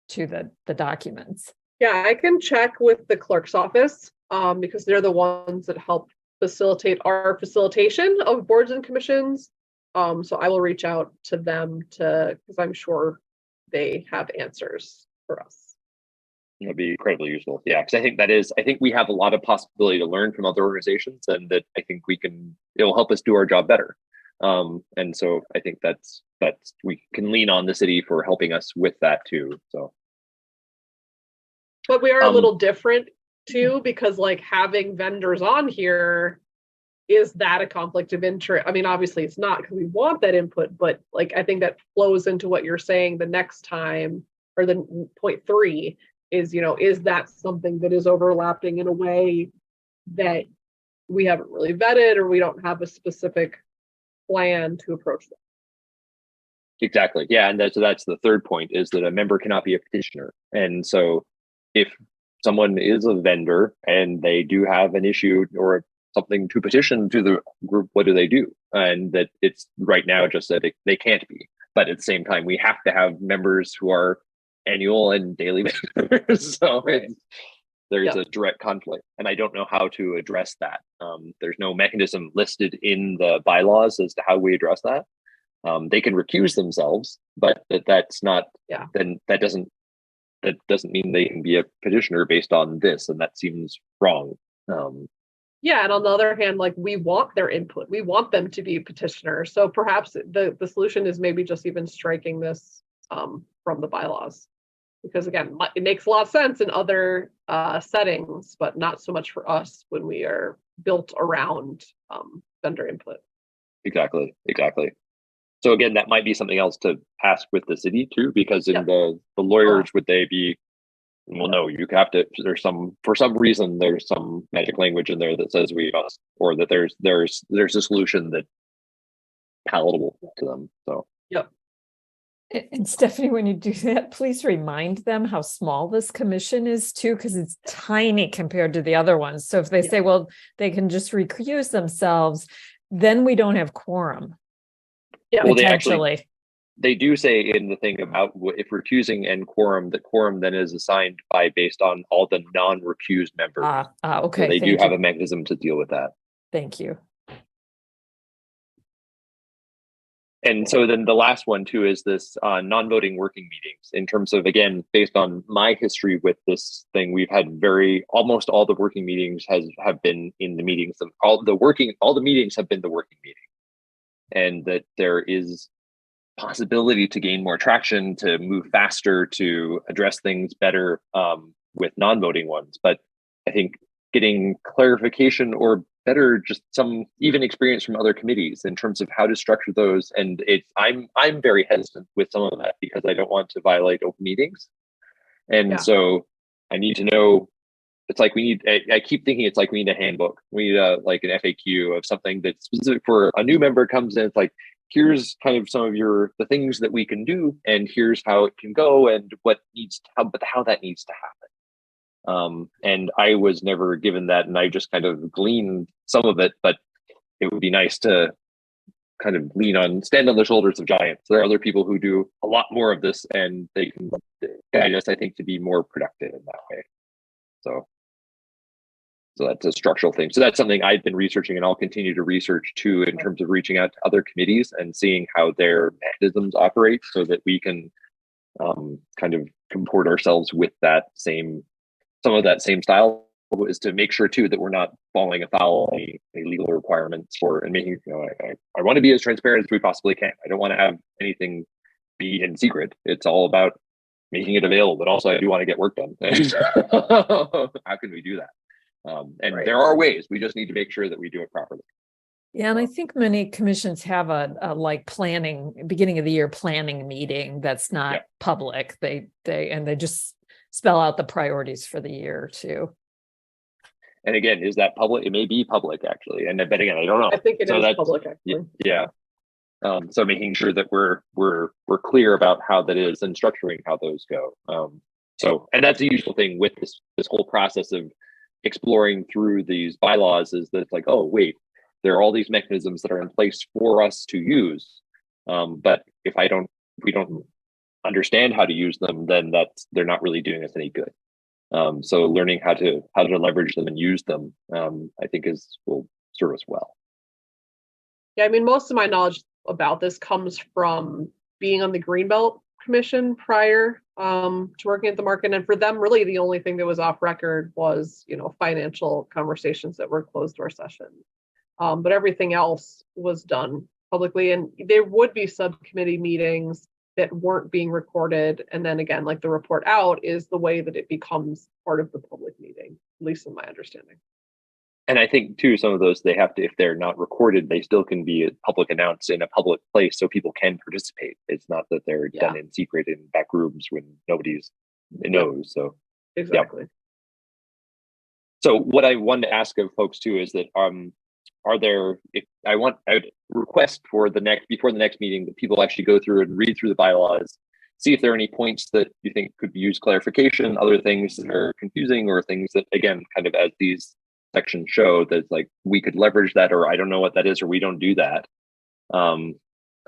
to the documents? Yeah, I can check with the clerk's office because they're the ones that help facilitate our facilitation of boards and commissions. So I will reach out to them because I'm sure they have answers for us. It'll be incredibly useful. Yeah, because I think we have a lot of possibility to learn from other organizations, and that I think it'll help us do our job better. And so I think that's we can lean on the city for helping us with that too. So, but we are a little different too, because like having vendors on here, is that a conflict of interest? I mean, obviously it's not, because we want that input, but like I think that flows into what you're saying the next time, or the point 3 is, is that something that is overlapping in a way that we haven't really vetted, or we don't have a specific plan to approach them? Exactly. Yeah. And that's the third point, is that a member cannot be a petitioner. And so if someone is a vendor and they do have an issue or something to petition to the group, what do they do? And that it's right now just that they can't be. But at the same time, we have to have members who are annual and daily members. So there's a direct conflict, and I don't know how to address that. There's no mechanism listed in the bylaws as to how we address that. They can recuse themselves, but that's not. Then that doesn't mean they can be a petitioner based on this, and that seems wrong. And on the other hand, like, we want their input. We want them to be petitioners. So perhaps the solution is maybe just even striking this from the bylaws. Because again, it makes a lot of sense in other settings, but not so much for us when we are built around vendor input. Exactly. So again, that might be something else to ask with the city too, because in the lawyers, would they be, well, no, you have to, for some reason, there's some magic language in there that says we must, or that there's a solution that's palatable to them. So. And Stephanie, when you do that, please remind them how small this commission is too, because it's tiny compared to the other ones. So if they say, well, they can just recuse themselves, then we don't have quorum. Yeah, well, potentially. They do say in the thing about if recusing and quorum, that quorum then is assigned based on all the non-recused members. Okay. So they do have a mechanism to deal with that. Thank you. And so then the last one too is this non-voting working meetings. In terms of, again, based on my history with this thing, we've had almost all the working meetings have been in the meetings. All the meetings have been the working meeting, and that there is possibility to gain more traction, to move faster, to address things better with non-voting ones. But I think getting clarification, or better, just some even experience from other committees in terms of how to structure those. And I'm very hesitant with some of that, because I don't want to violate open meetings. And so I need to know, it's like I keep thinking it's like we need a handbook. We need like an FAQ of something that's specific for a new member comes in. It's like, here's kind of some of the things that we can do, and here's how it can go, and how that needs to happen. And I was never given that, and I just kind of gleaned some of it, but it would be nice to kind of stand on the shoulders of giants. There are other people who do a lot more of this, and they can guide us, I think, to be more productive in that way. So that's a structural thing. So that's something I've been researching, and I'll continue to research too, in terms of reaching out to other committees and seeing how their mechanisms operate, so that we can kind of comport ourselves with some of that same style is to make sure too that we're not falling afoul of any legal requirements for, and making, I want to be as transparent as we possibly can. I don't want to have anything be in secret. It's all about making it available, but also I do want to get work done. How can we do that? And there are ways. We just need to make sure that we do it properly. Yeah, and I think many commissions have a like planning, beginning of the year planning meeting that's not public. They just spell out the priorities for the year too. And again, is that public? It may be public actually. And but again, I don't know. I think it is public actually. Yeah. So making sure that we're clear about how that is and structuring how those go. And that's the usual thing with this whole process of exploring through these bylaws, is that it's like, oh wait, there are all these mechanisms that are in place for us to use. But if we don't understand how to use them, then they're not really doing us any good. So learning how to leverage them and use them, I think will serve us well. Yeah, I mean, most of my knowledge about this comes from being on the Greenbelt Commission prior to working at the market. And for them, really the only thing that was off record was, financial conversations that were closed door sessions. But everything else was done publicly. And there would be subcommittee meetings that weren't being recorded. And then again, like the report out is the way that it becomes part of the public meeting, at least in my understanding. And I think too, some of those, they have to, if they're not recorded, they still can be public announced in a public place so people can participate. It's not that they're done in secret in back rooms when nobody's knows. So exactly. So what I wanted to ask of folks too is that are there, I would request for before the next meeting that people actually go through and read through the bylaws, see if there are any points that you think could use clarification, other things that are confusing, or things that, again, kind of as these sections show, that like we could leverage that, or I don't know what that is, or we don't do that. A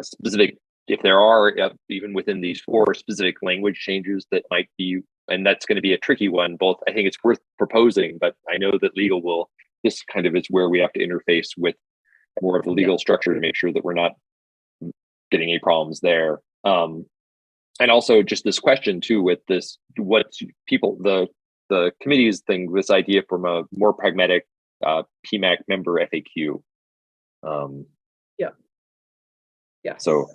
specific, if there are, even within these 4 specific language changes that might be, and that's going to be a tricky one, both, I think it's worth proposing, but I know that legal this kind of is where we have to interface with more of the legal structure to make sure that we're not getting any problems there. And also just this question too, with this, what people, the committee's thing, this idea from a more pragmatic PMAC member FAQ. Yeah. So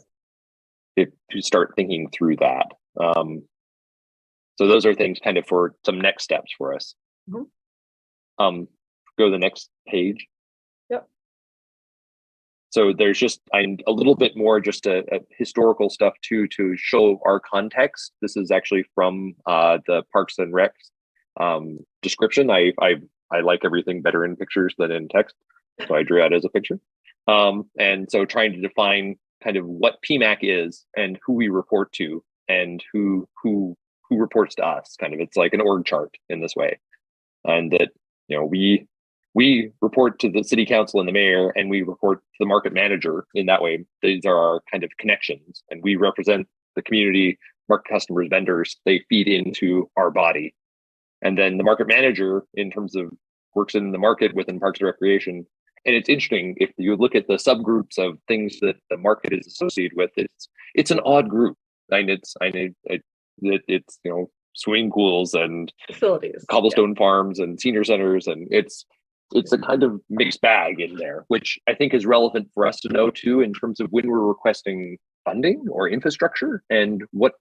if you start thinking through that. So those are things kind of for some next steps for us. Mm-hmm. Go to the next page. Yep. So there's just a little bit more just a historical stuff too, to show our context. This is actually from the Parks and Recs description. I like everything better in pictures than in text, so I drew that as a picture. And so trying to define kind of what PMAC is and who we report to and who reports to us. Kind of, it's like an org chart in this way, and that we report to the city council and the mayor, and we report to the market manager in that way. These are our kind of connections, and we represent the community, market customers, vendors. They feed into our body. And then the market manager, in terms of, works in the market within Parks and Recreation. And it's interesting, if you look at the subgroups of things that the market is associated with, it's an odd group. And it's swimming pools and facilities, cobblestone farms and senior centers, and it's a kind of mixed bag in there, which I think is relevant for us to know too, in terms of when we're requesting funding or infrastructure, and what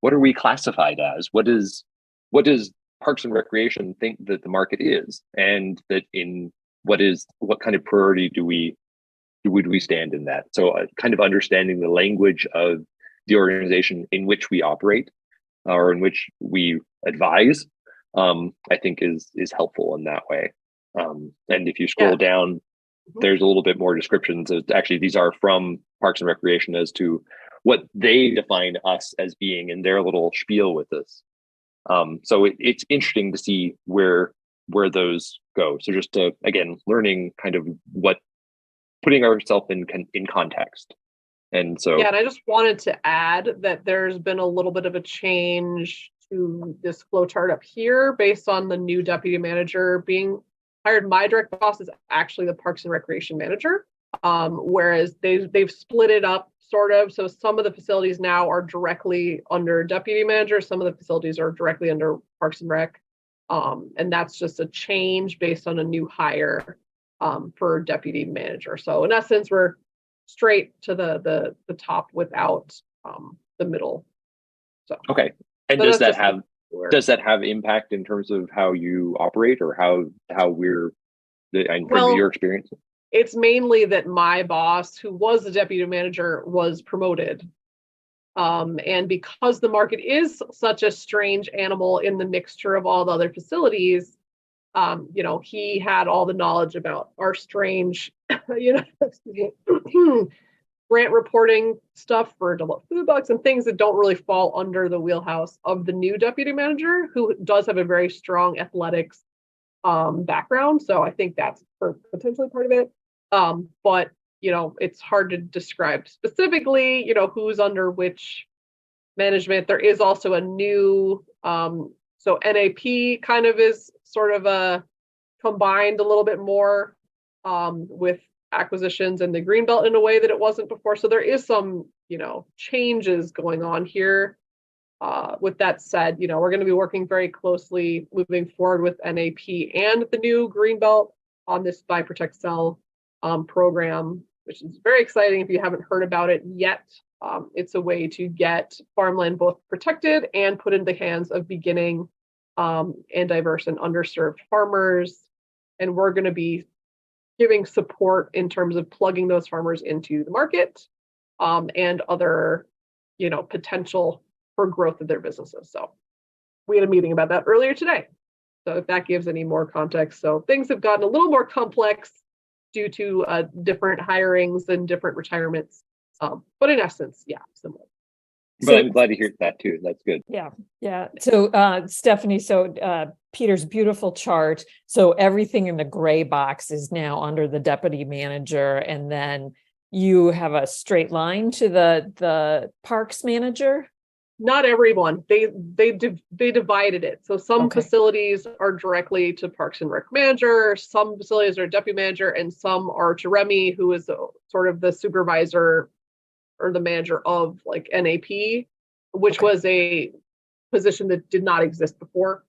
are we classified as? What does Parks and Recreation think that the market is, and that in what kind of priority would we stand in that? So kind of understanding the language of the organization in which we operate, or in which we advise, I think is helpful in that way. And if you scroll down, there's a little bit more descriptions. Actually, these are from Parks and Recreation as to what they define us as being in their little spiel with this. So it's interesting to see where those go. So just again, learning kind of putting ourselves in context. And so and I just wanted to add that there's been a little bit of a change to this flow chart up here based on the new deputy manager being hired. My direct boss is actually the Parks and Recreation manager, whereas they've split it up sort of. So some of the facilities now are directly under deputy manager. Some of the facilities are directly under Parks and Rec. And that's just a change based on a new hire for deputy manager. So in essence, we're straight to the top without the middle. So okay. And so does that's that have does that have impact in terms of how you operate or how we're in terms of your experience? It's mainly that my boss, who was the deputy manager, was promoted. And because the market is such a strange animal in the mixture of all the other facilities, he had all the knowledge about our strange, grant reporting stuff for adult food bucks and things that don't really fall under the wheelhouse of the new deputy manager, who does have a very strong athletics background. So I think that's potentially part of it. But it's hard to describe specifically, who's under which management. There is also a new, so NAP kind of is sort of a combined a little bit more with acquisitions and the Greenbelt in a way that it wasn't before. So there is some, changes going on here. With that said, we're going to be working very closely moving forward with NAP and the new Greenbelt on this Buy Protect Sell program, which is very exciting if you haven't heard about it yet. It's a way to get farmland both protected and put in the hands of beginning and diverse and underserved farmers. And we're going to be giving support in terms of plugging those farmers into the market and other, potential for growth of their businesses. So we had a meeting about that earlier today. So if that gives any more context. So things have gotten a little more complex due to different hirings and different retirements. But in essence, yeah, similar. But I'm glad to hear that too. That's good. Yeah. So Stephanie, Peter's beautiful chart. So everything in the gray box is now under the deputy manager, and then you have a straight line to the parks manager. Not everyone. They divided it. So some facilities are directly to Parks and Rec manager, some facilities are deputy manager, and some are to Remy, who is sort of the supervisor or the manager of like NAP, which was a position that did not exist before.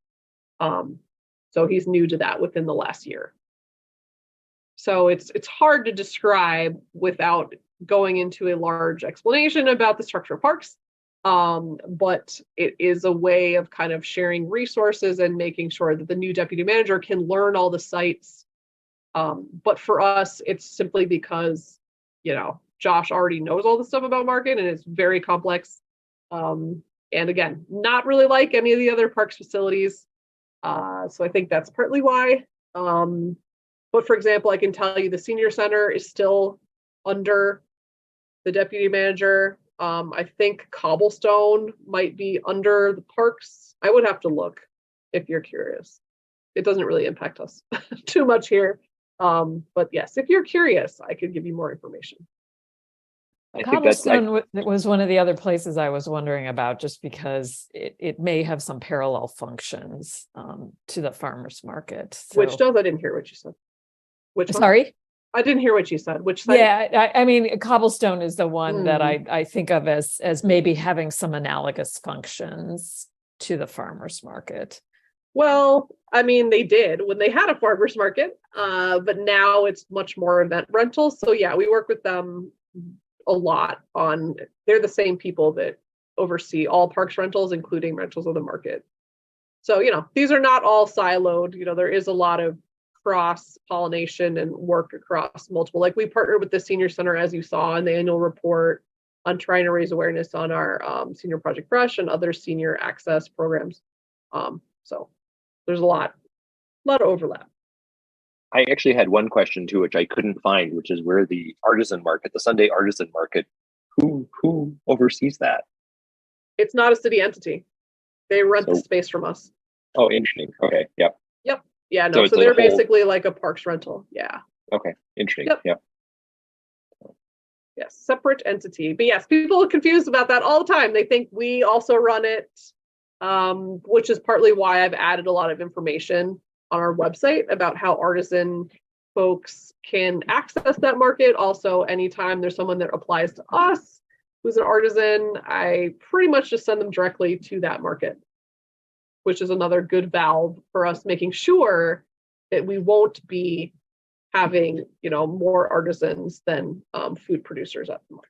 So he's new to that within the last year. So it's hard to describe without going into a large explanation about the structure of parks. But it is a way of kind of sharing resources and making sure that the new deputy manager can learn all the sites. But for us, it's simply because, Josh already knows all the stuff about market and it's very complex. And again, not really like any of the other parks facilities. So I think that's partly why. But for example, I can tell you the senior center is still under the deputy manager. I think Cobblestone might be under the parks. I would have to look if you're curious. It doesn't really impact us too much here. But yes, if you're curious, I could give you more information. Cobblestone was one of the other places I was wondering about, just because it may have some parallel functions to the farmers market. So. Which does, I didn't hear what you said. Which one? Sorry? I didn't hear what you said. Which side? Yeah, I mean, Cobblestone is the one that I think of as maybe having some analogous functions to the farmers market. Well, I mean, they did when they had a farmers market, but now it's much more event rental. So yeah, we work with them a lot on, they're the same people that oversee all parks rentals, including rentals of the market. So, these are not all siloed, there is a lot of cross-pollination and work across multiple, like we partnered with the senior center, as you saw in the annual report, on trying to raise awareness on our Senior Project Fresh and other senior access programs. So there's a lot of overlap. I actually had one question too, which I couldn't find, which is where the artisan market, the Sunday artisan market, who oversees that? It's not a city entity. They rent the space from us. Oh, interesting. Okay. Yep. Yeah, no. So they're basically like a parks rental. Yeah. Okay. Interesting. Yep. Yes, separate entity. But yes, people are confused about that all the time. They think we also run it, which is partly why I've added a lot of information on our website about how artisan folks can access that market. Also, anytime there's someone that applies to us who's an artisan, I pretty much just send them directly to that market, which is another good valve for us making sure that we won't be having, more artisans than food producers at the moment.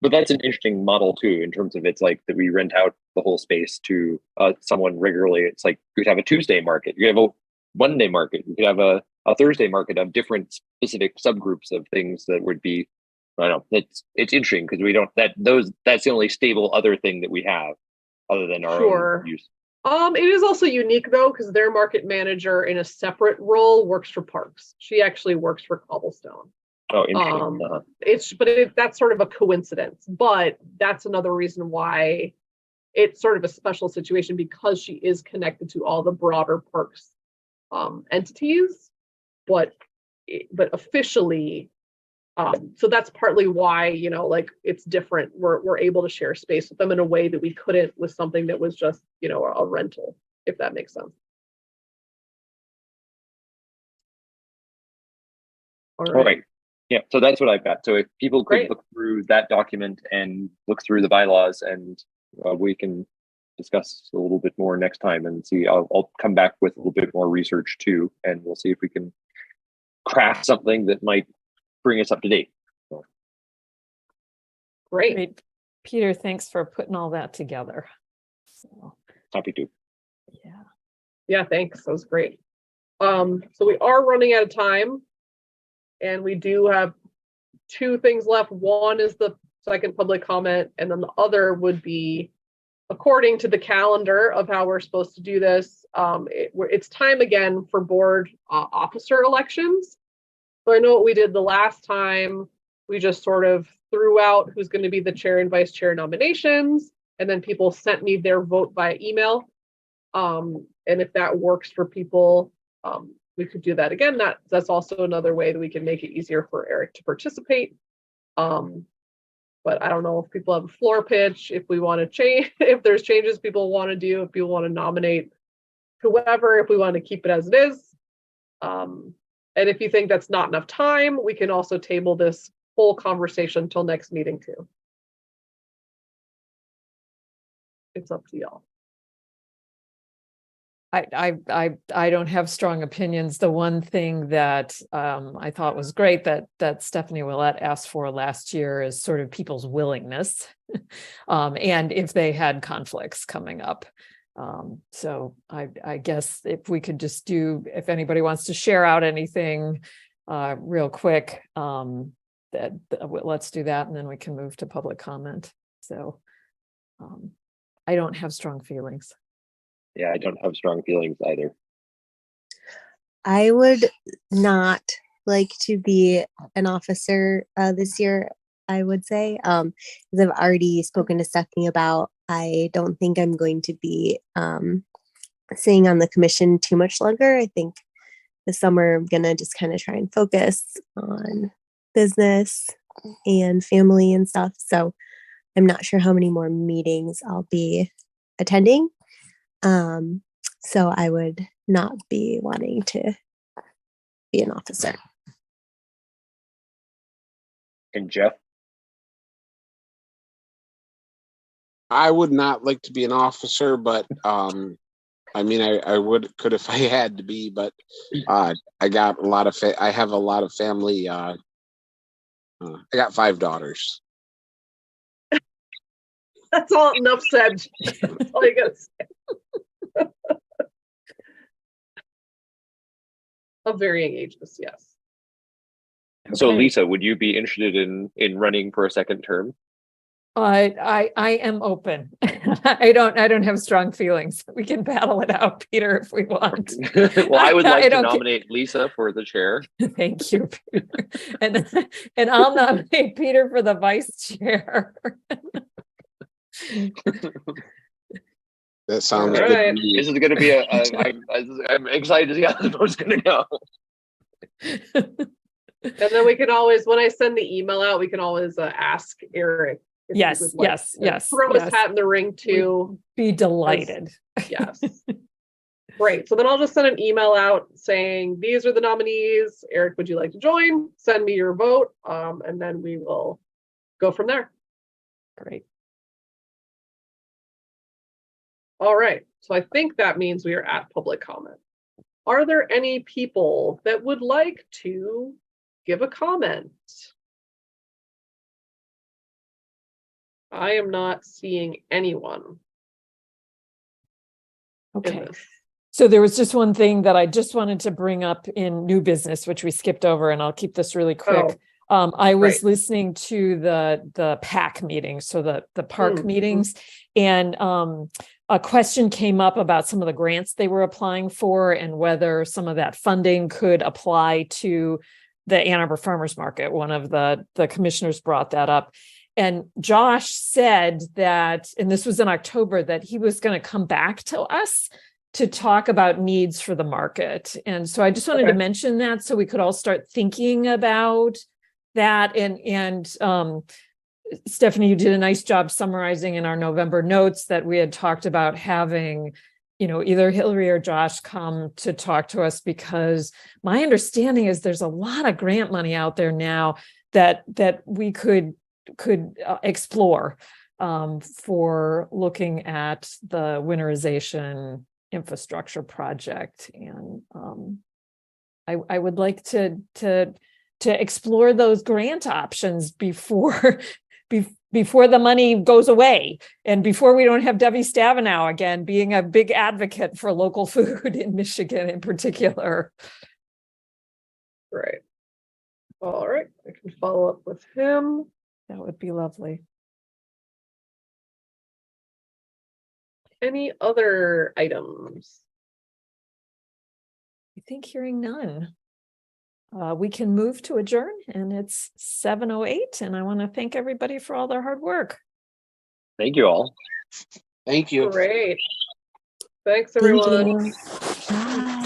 But that's an interesting model too, in terms of it's like that we rent out the whole space to someone regularly. It's like you could have a Tuesday market, you could have a Monday market, you could have a Thursday market of different specific subgroups of things that would be, I don't know, it's interesting because we don't, that's the only stable other thing that we have other than our own use. It is also unique though, because their market manager in a separate role works for Parks. She actually works for Cobblestone. Oh, interesting. That's sort of a coincidence, but that's another reason why it's sort of a special situation, because she is connected to all the broader Parks entities, but officially, so that's partly why, it's different. We're able to share space with them in a way that we couldn't with something that was just, a rental, if that makes sense. All right. Yeah, so that's what I've got. So if people could look through that document and look through the bylaws, and we can discuss a little bit more next time and see. I'll come back with a little bit more research too, and we'll see if we can craft something that might bring us up to date. So. Great. Peter, thanks for putting all that together. So. Happy to. Yeah, thanks. That was great. So we are running out of time. And we do have two things left. One is the second public comment, and then the other would be, according to the calendar of how we're supposed to do this, it's time again for board officer elections. So I know what we did the last time. We just sort of threw out who's going to be the chair and vice chair nominations, and then people sent me their vote via email. And if that works for people, we could do that again. That's also another way that we can make it easier for Eric to participate. But I don't know if people have a floor pitch, if we want to change, if there's changes people want to do, if people want to nominate whoever, if we want to keep it as it is. And if you think that's not enough time, we can also table this whole conversation until next meeting too. It's up to y'all. I don't have strong opinions. The one thing that I thought was great that Stephanie Willett asked for last year is sort of people's willingness, and if they had conflicts coming up. So I guess if we could just do, if anybody wants to share out anything real quick, let's do that, and then we can move to public comment. So I don't have strong feelings. Yeah, I don't have strong feelings either. I would not like to be an officer this year, I would say, because I've already spoken to Stephanie about, I don't think I'm going to be sitting on the commission too much longer. I think this summer I'm going to just kind of try and focus on business and family and stuff. So I'm not sure how many more meetings I'll be attending. So I would not be wanting to be an officer. And Jeff? I would not like to be an officer, but I mean, I could if I had to be, but I got a lot of I have a lot of family. I got 5 daughters. That's all. Enough said. That's all you gotta say. Of varying ages, yes. So Okay. Lisa, would you be interested in running for a second term? I am open. I don't have strong feelings. We can battle it out, Peter, if we want. Well, I would like to nominate Lisa for the chair. Thank you, Peter. And I'll nominate Peter for the vice chair. That sounds All good right. to me. This is going to be I'm excited to see how the vote's going to go. And then we can always, when I send the email out, we can always ask Eric. If he Yes, would like yes. Throw his hat in the ring too. Be delighted. Yes. Great. So then I'll just send an email out saying, these are the nominees. Eric, would you like to join? Send me your vote. And then we will go from there. Great. All right, so I think that means we are at public comment. Are there any people that would like to give a comment? I am not seeing anyone. Okay. So there was just one thing that I just wanted to bring up in new business, which we skipped over, and I'll keep this really quick. I was listening to the PAC meeting, so the park meetings, and a question came up about some of the grants they were applying for and whether some of that funding could apply to the Ann Arbor Farmers Market. One of the commissioners brought that up. And Josh said that, and this was in October, that he was going to come back to us to talk about needs for the market. And so I just wanted to mention that so we could all start thinking about that. And Stephanie, you did a nice job summarizing in our November notes that we had talked about having, either Hillary or Josh come to talk to us, because my understanding is there's a lot of grant money out there now that we could explore for looking at the winterization infrastructure project. And I would like to explore those grant options before the money goes away, and before we don't have Debbie Stabenow again being a big advocate for local food in Michigan in particular. Right. All right, I can follow up with him. That would be lovely. Any other items? I think hearing none. We can move to adjourn, and it's 7:08, and I want to thank everybody for all their hard work. Thank you all. Thank you. Great. Thanks, everyone. Thank you. Bye.